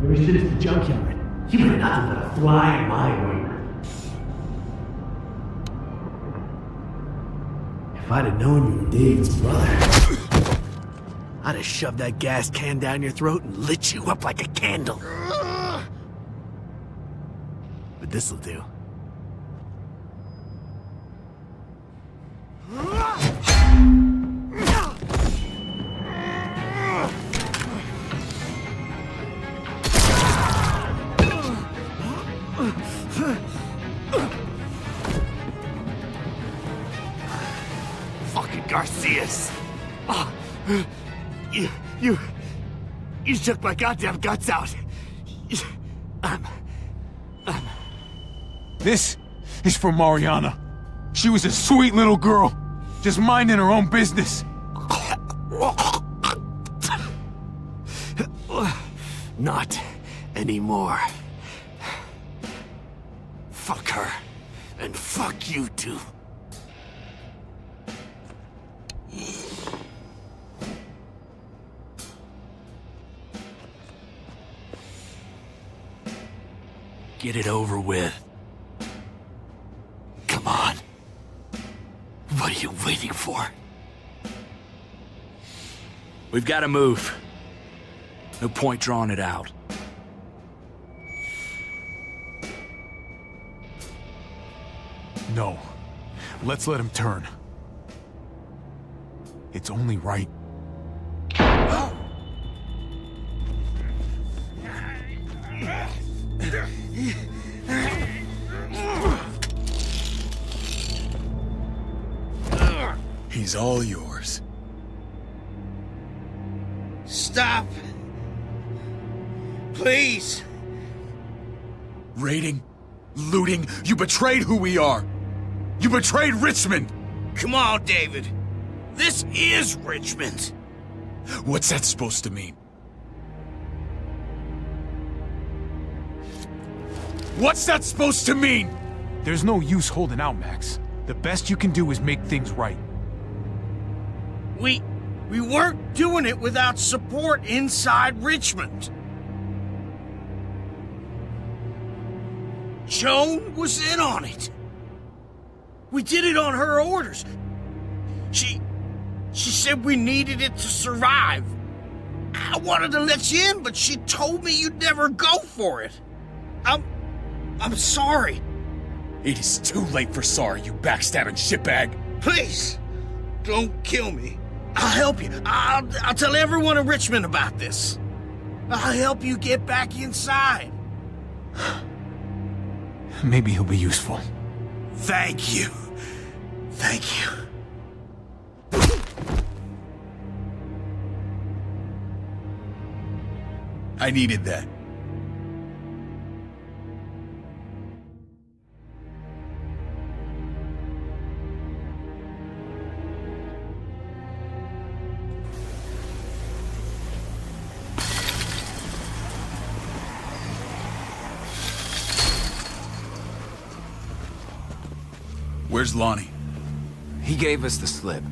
Ever since the junkyard, you've been nothing but a fly in my ointment. If I'd have known you were David's brother, I'd have shoved that gas can down your throat and lit you up like a candle. But this'll do. Fucking Garcias! Oh, you shook my goddamn guts out. This is for Mariana. She was a sweet little girl, just minding her own business. Not anymore. Fuck her, and fuck you too. Get it over with. Come on. What are you waiting for? We've got to move. No point drawing it out. No. Let's let him turn. It's only right. He's all yours. Stop. Please. Raiding, looting, you betrayed who we are. You betrayed Richmond. Come on, David. This is Richmond. What's that supposed to mean? What's that supposed to mean? There's no use holding out, Max. The best you can do is make things right. We weren't doing it without support inside Richmond. Joan was in on it. We did it on her orders. She said we needed it to survive. I wanted to let you in, but she told me you'd never go for it. I'm sorry. It is too late for sorry, you backstabbing shitbag. Please, don't kill me. I'll help you. I'll tell everyone in Richmond about this. I'll help you get back inside. Maybe he'll be useful. Thank you. Thank you. I needed that. Where's Lonnie? He gave us the slip.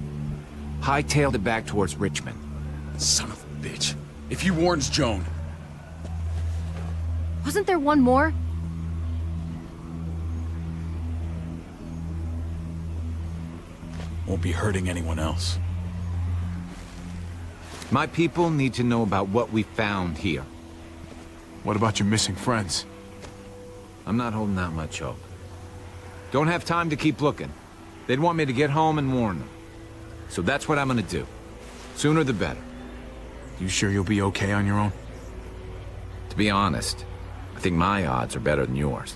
Hightailed it back towards Richmond. Son of a bitch. If he warns Joan... Wasn't there one more? Won't be hurting anyone else. My people need to know about what we found here. What about your missing friends? I'm not holding out much hope. Don't have time to keep looking. They'd want me to get home and warn them. So that's what I'm gonna do. Sooner the better. You sure you'll be okay on your own? To be honest, I think my odds are better than yours.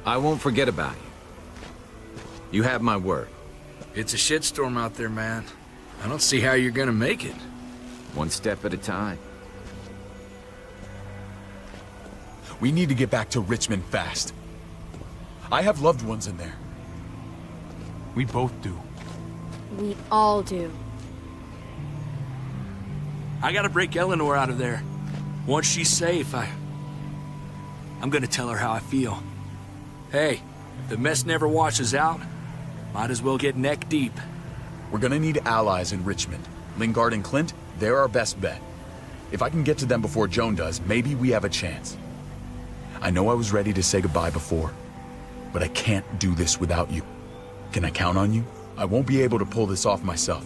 I won't forget about you. You have my word. It's a shitstorm out there, man. I don't see how you're gonna make it. One step at a time. We need to get back to Richmond fast. I have loved ones in there. We both do. We all do. I gotta break Eleanor out of there. Once she's safe, I'm gonna tell her how I feel. Hey, if the mess never washes out, might as well get neck deep. We're gonna need allies in Richmond. Lingard and Clint, they're our best bet. If I can get to them before Joan does, maybe we have a chance. I know I was ready to say goodbye before, but I can't do this without you. Can I count on you? I won't be able to pull this off myself.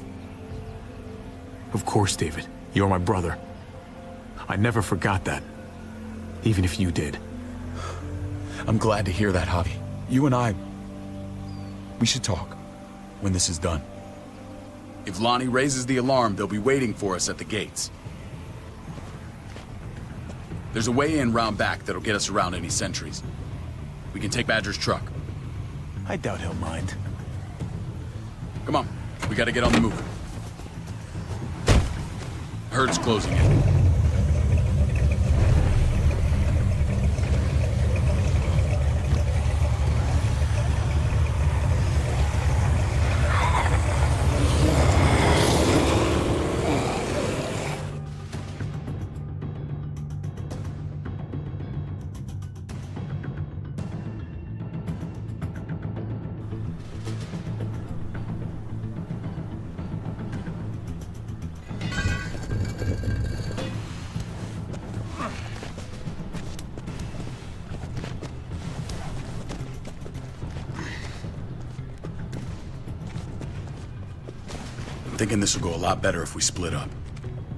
Of course, David. You're my brother. I never forgot that. Even if you did. I'm glad to hear that, Javi. You and I... we should talk. When this is done. If Lonnie raises the alarm, they'll be waiting for us at the gates. There's a way in round back that'll get us around any sentries. We can take Badger's truck. I doubt he'll mind. Come on, we gotta get on the move. Herd's closing in. Thinking this will go a lot better if we split up.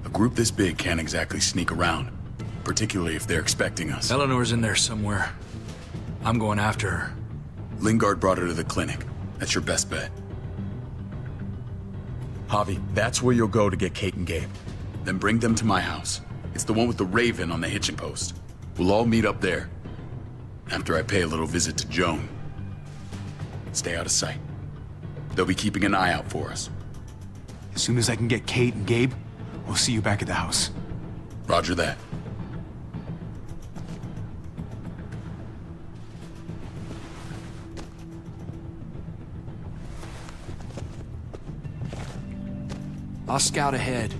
A group this big can't exactly sneak around, particularly if they're expecting us. Eleanor's in there somewhere. I'm going after her. Lingard brought her to the clinic. That's your best bet. Javi, that's where you'll go to get Kate and Gabe. Then bring them to my house. It's the one with the raven on the hitching post. We'll all meet up there. After I pay a little visit to Joan. Stay out of sight. They'll be keeping an eye out for us. As soon as I can get Kate and Gabe, we'll see you back at the house. Roger that. I'll scout ahead.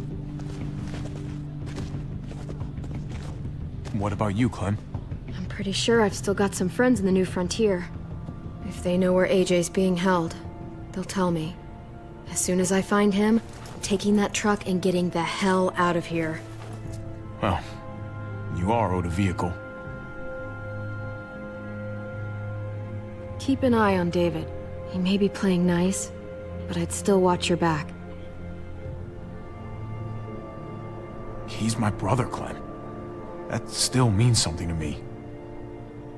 What about you, Clem? I'm pretty sure I've still got some friends in the New Frontier. If they know where AJ's being held, they'll tell me. As soon as I find him, I'm taking that truck and getting the hell out of here. Well, you are owed a vehicle. Keep an eye on David. He may be playing nice, but I'd still watch your back. He's my brother, Clem. That still means something to me.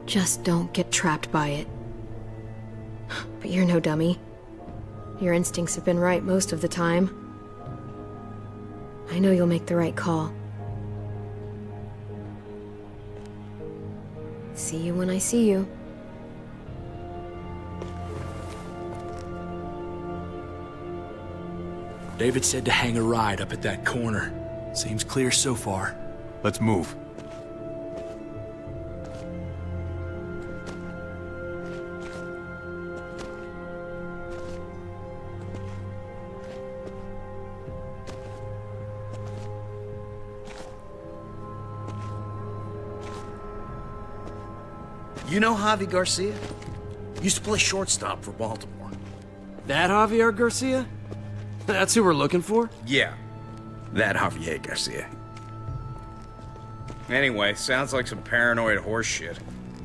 Just don't get trapped by it. But you're no dummy. Your instincts have been right most of the time. I know you'll make the right call. See you when I see you. David said to hang a ride up at that corner. Seems clear so far. Let's move. You know Javi Garcia? Used to play shortstop for Baltimore. That Javier Garcia? That's who we're looking for? Yeah, that Javier Garcia. Anyway, sounds like some paranoid horse shit.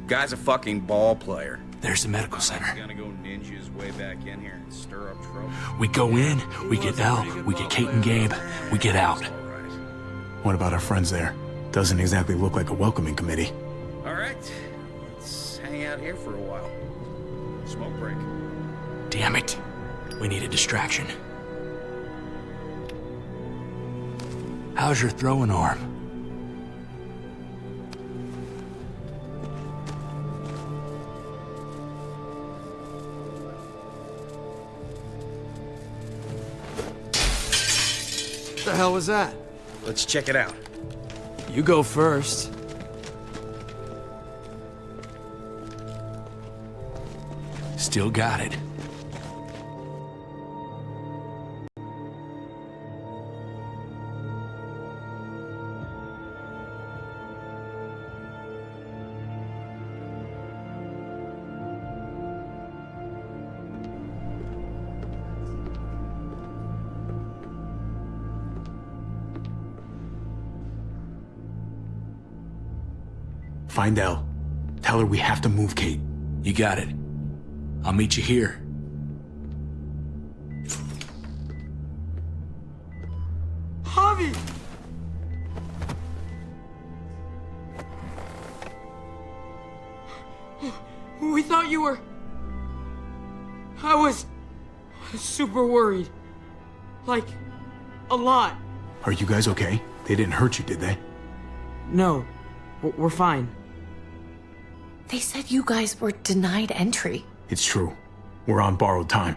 Guy's a fucking ball player. There's the medical center. Gonna go ninja his way back in here and stir up trouble. We go in, we get Elle, we get Kate and Gabe, we get out. What about our friends there? Doesn't exactly look like a welcoming committee. All right, let's hang out here for a while. Smoke break. Damn it. We need a distraction. How's your throwing arm? What the hell was that? Let's check it out. You go first. Still got it. Find Elle. Tell her we have to move Kate. You got it. I'll meet you here. Javi! We thought you were... I was super worried. Like, a lot. Are you guys okay? They didn't hurt you, did they? No, we're fine. They said you guys were denied entry. It's true. We're on borrowed time.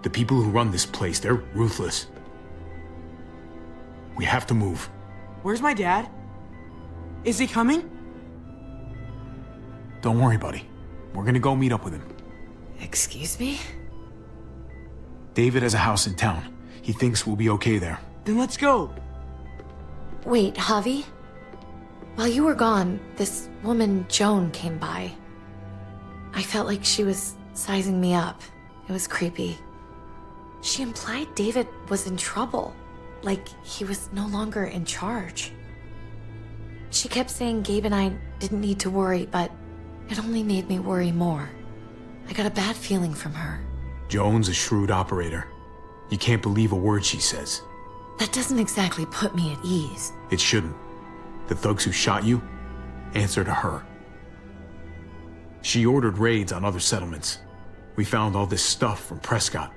The people who run this place, they're ruthless. We have to move. Where's my dad? Is he coming? Don't worry, buddy. We're gonna go meet up with him. Excuse me? David has a house in town. He thinks we'll be okay there. Then let's go. Wait, Javi? While you were gone, this woman, Joan, came by. I felt like she was sizing me up. It was creepy. She implied David was in trouble. Like he was no longer in charge. She kept saying Gabe and I didn't need to worry, but it only made me worry more. I got a bad feeling from her. Joan's a shrewd operator. You can't believe a word she says. That doesn't exactly put me at ease. It shouldn't. The thugs who shot you answer to her. She ordered raids on other settlements. We found all this stuff from Prescott.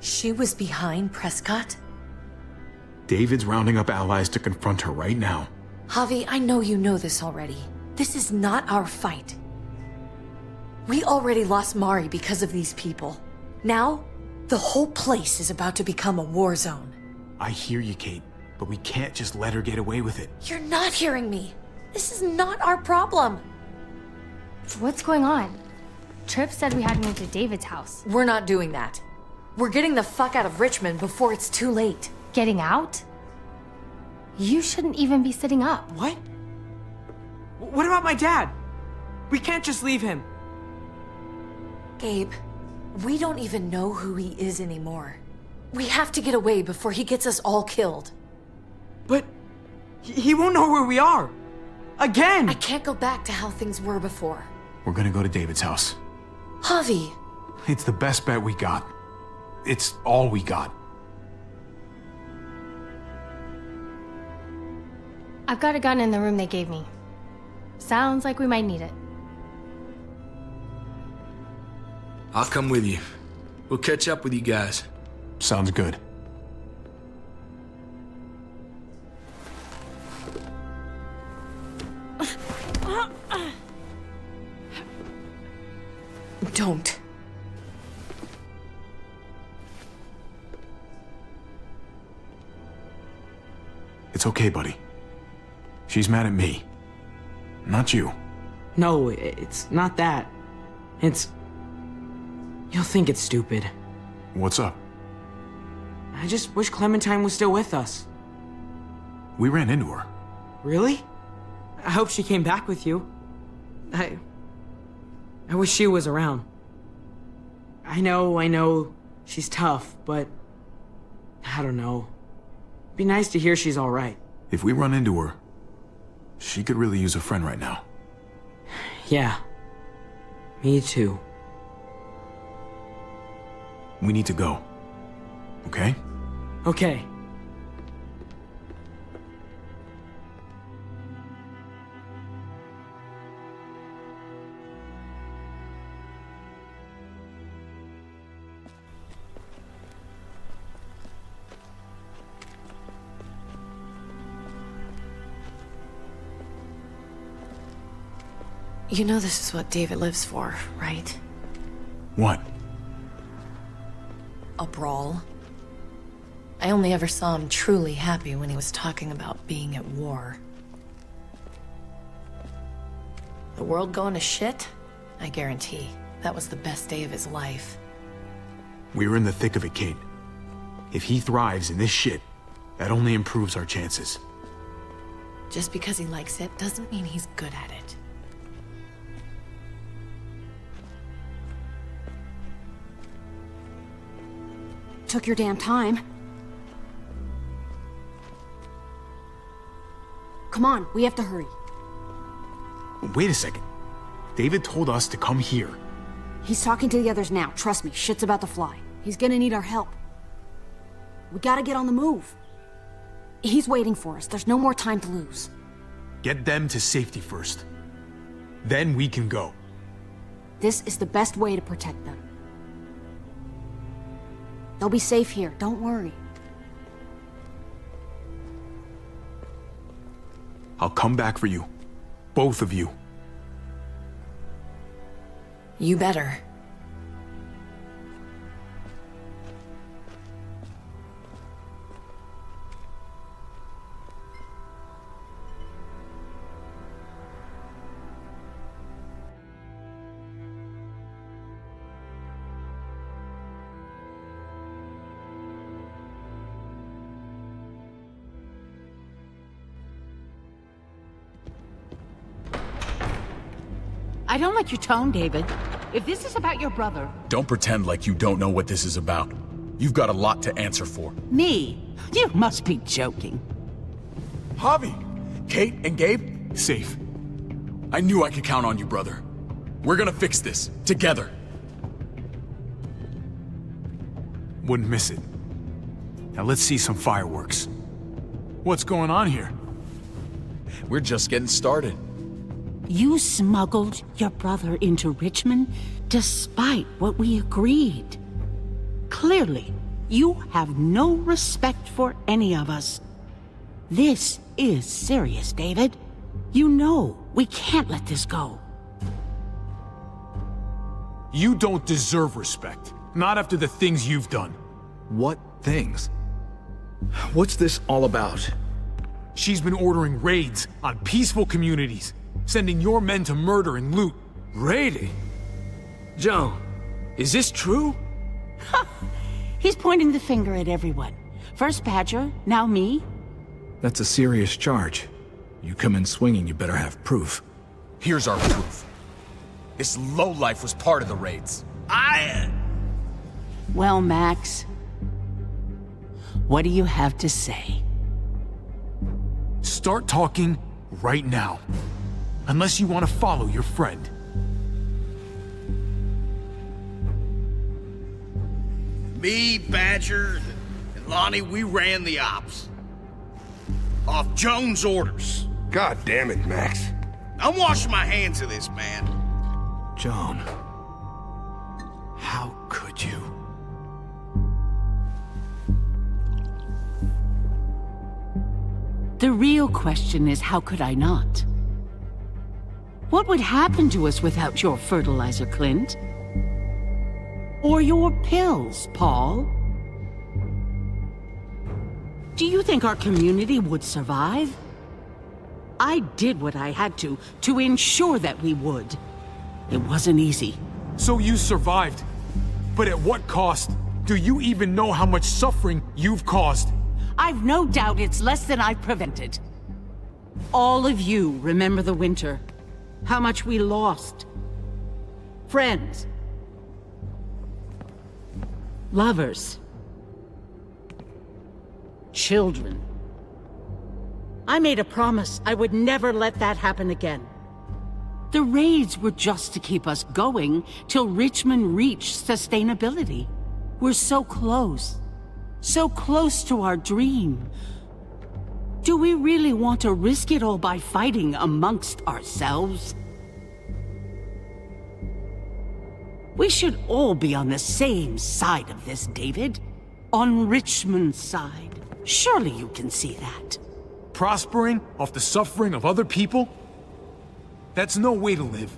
She was behind Prescott? David's rounding up allies to confront her right now. Javi, I know you know this already. This is not our fight. We already lost Mari because of these people. Now, the whole place is about to become a war zone. I hear you, Kate, but we can't just let her get away with it. You're not hearing me. This is not our problem. What's going on? Tripp said we had to move to David's house. We're not doing that. We're getting the fuck out of Richmond before it's too late. Getting out? You shouldn't even be sitting up. What? What about my dad? We can't just leave him. Gabe, we don't even know who he is anymore. We have to get away before he gets us all killed. But he won't know where we are. Again! I can't go back to how things were before. We're gonna go to David's house. Javi! It's the best bet we got. It's all we got. I've got a gun in the room they gave me. Sounds like we might need it. I'll come with you. We'll catch up with you guys. Sounds good. Don't. It's okay, buddy. She's mad at me. Not you. No, it's not that. It's... You'll think it's stupid. What's up? I just wish Clementine was still with us. We ran into her. Really? I hope she came back with you. I wish she was around. I know, she's tough, but... I don't know. It'd be nice to hear she's alright. If we run into her, she could really use a friend right now. Yeah. Me too. We need to go. Okay? Okay. You know this is what David lives for, right? What? A brawl. I only ever saw him truly happy when he was talking about being at war. The world going to shit? I guarantee. That was the best day of his life. We're in the thick of it, Kate. If he thrives in this shit, that only improves our chances. Just because he likes it doesn't mean he's good at it. Took your damn time. Come on, we have to hurry. Wait a second. David told us to come here. He's talking to the others now. Trust me, shit's about to fly. He's gonna need our help. We gotta get on the move. He's waiting for us. There's no more time to lose. Get them to safety first. Then we can go. This is the best way to protect them. They'll be safe here, don't worry. I'll come back for you. Both of you. You better. I don't like your tone, David. If this is about your brother... Don't pretend like you don't know what this is about. You've got a lot to answer for. Me? You must be joking. Javi! Kate and Gabe? Safe. I knew I could count on you, brother. We're gonna fix this, together. Wouldn't miss it. Now let's see some fireworks. What's going on here? We're just getting started. You smuggled your brother into Richmond Despite what we agreed. Clearly, you have no respect for any of us. This is serious, David. You know we can't let this go. You don't deserve respect. Not after the things you've done. What things? What's this all about? She's been ordering raids on peaceful communities, sending your men to murder and loot. Raiding? Joe, is this true? He's pointing the finger at everyone. First Badger, now me. That's a serious charge. You come in swinging, you better have proof. Here's our proof. This lowlife was part of the raids. Well, Max, what do you have to say? Start talking right now. Unless you want to follow your friend. Me, Badger, and Lonnie, we ran the ops. Off Jones' orders. God damn it, Max. I'm washing my hands of this, man. Joan. How could you? The real question is, how could I not? What would happen to us without your fertilizer, Clint? Or your pills, Paul? Do you think our community would survive? I did what I had to ensure that we would. It wasn't easy. So you survived. But at what cost? Do you even know how much suffering you've caused? I've no doubt it's less than I've prevented. All of you remember the winter. How much we lost. Friends. Lovers. Children. I made a promise I would never let that happen again. The raids were just to keep us going till Richmond reached sustainability. We're so close to our dream. Do we really want to risk it all by fighting amongst ourselves? We should all be on the same side of this, David. On Richmond's side. Surely you can see that. Prospering off the suffering of other people? That's no way to live.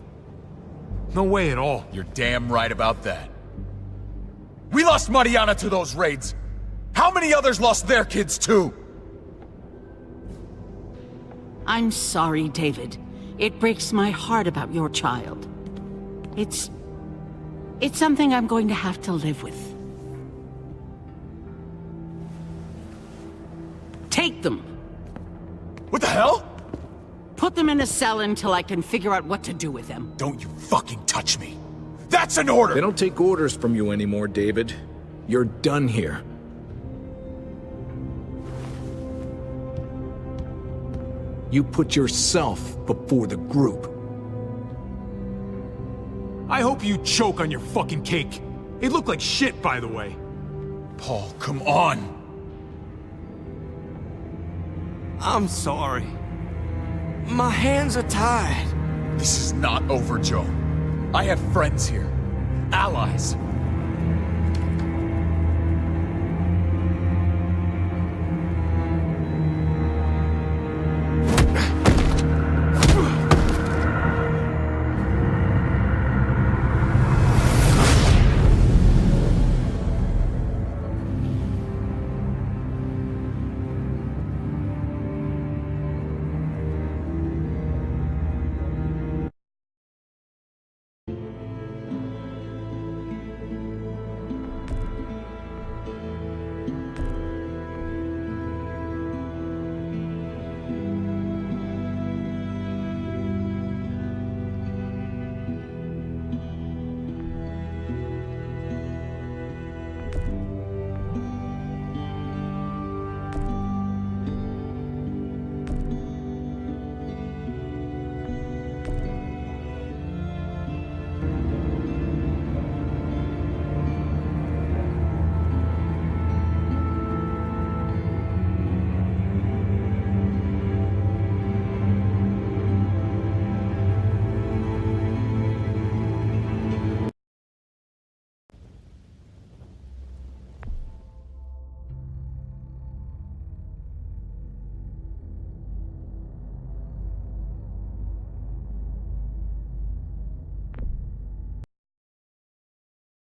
No way at all. You're damn right about that. We lost Mariana to those raids. How many others lost their kids too? I'm sorry, David. It breaks my heart about your child. It's something I'm going to have to live with. Take them. What the hell? Put them in a cell until I can figure out what to do with them. Don't you fucking touch me. That's an order! They don't take orders from you anymore, David. You're done here. You put yourself before the group. I hope you choke on your fucking cake. It looked like shit, by the way. Paul, come on. I'm sorry. My hands are tied. This is not over, Joe. I have friends here. Allies.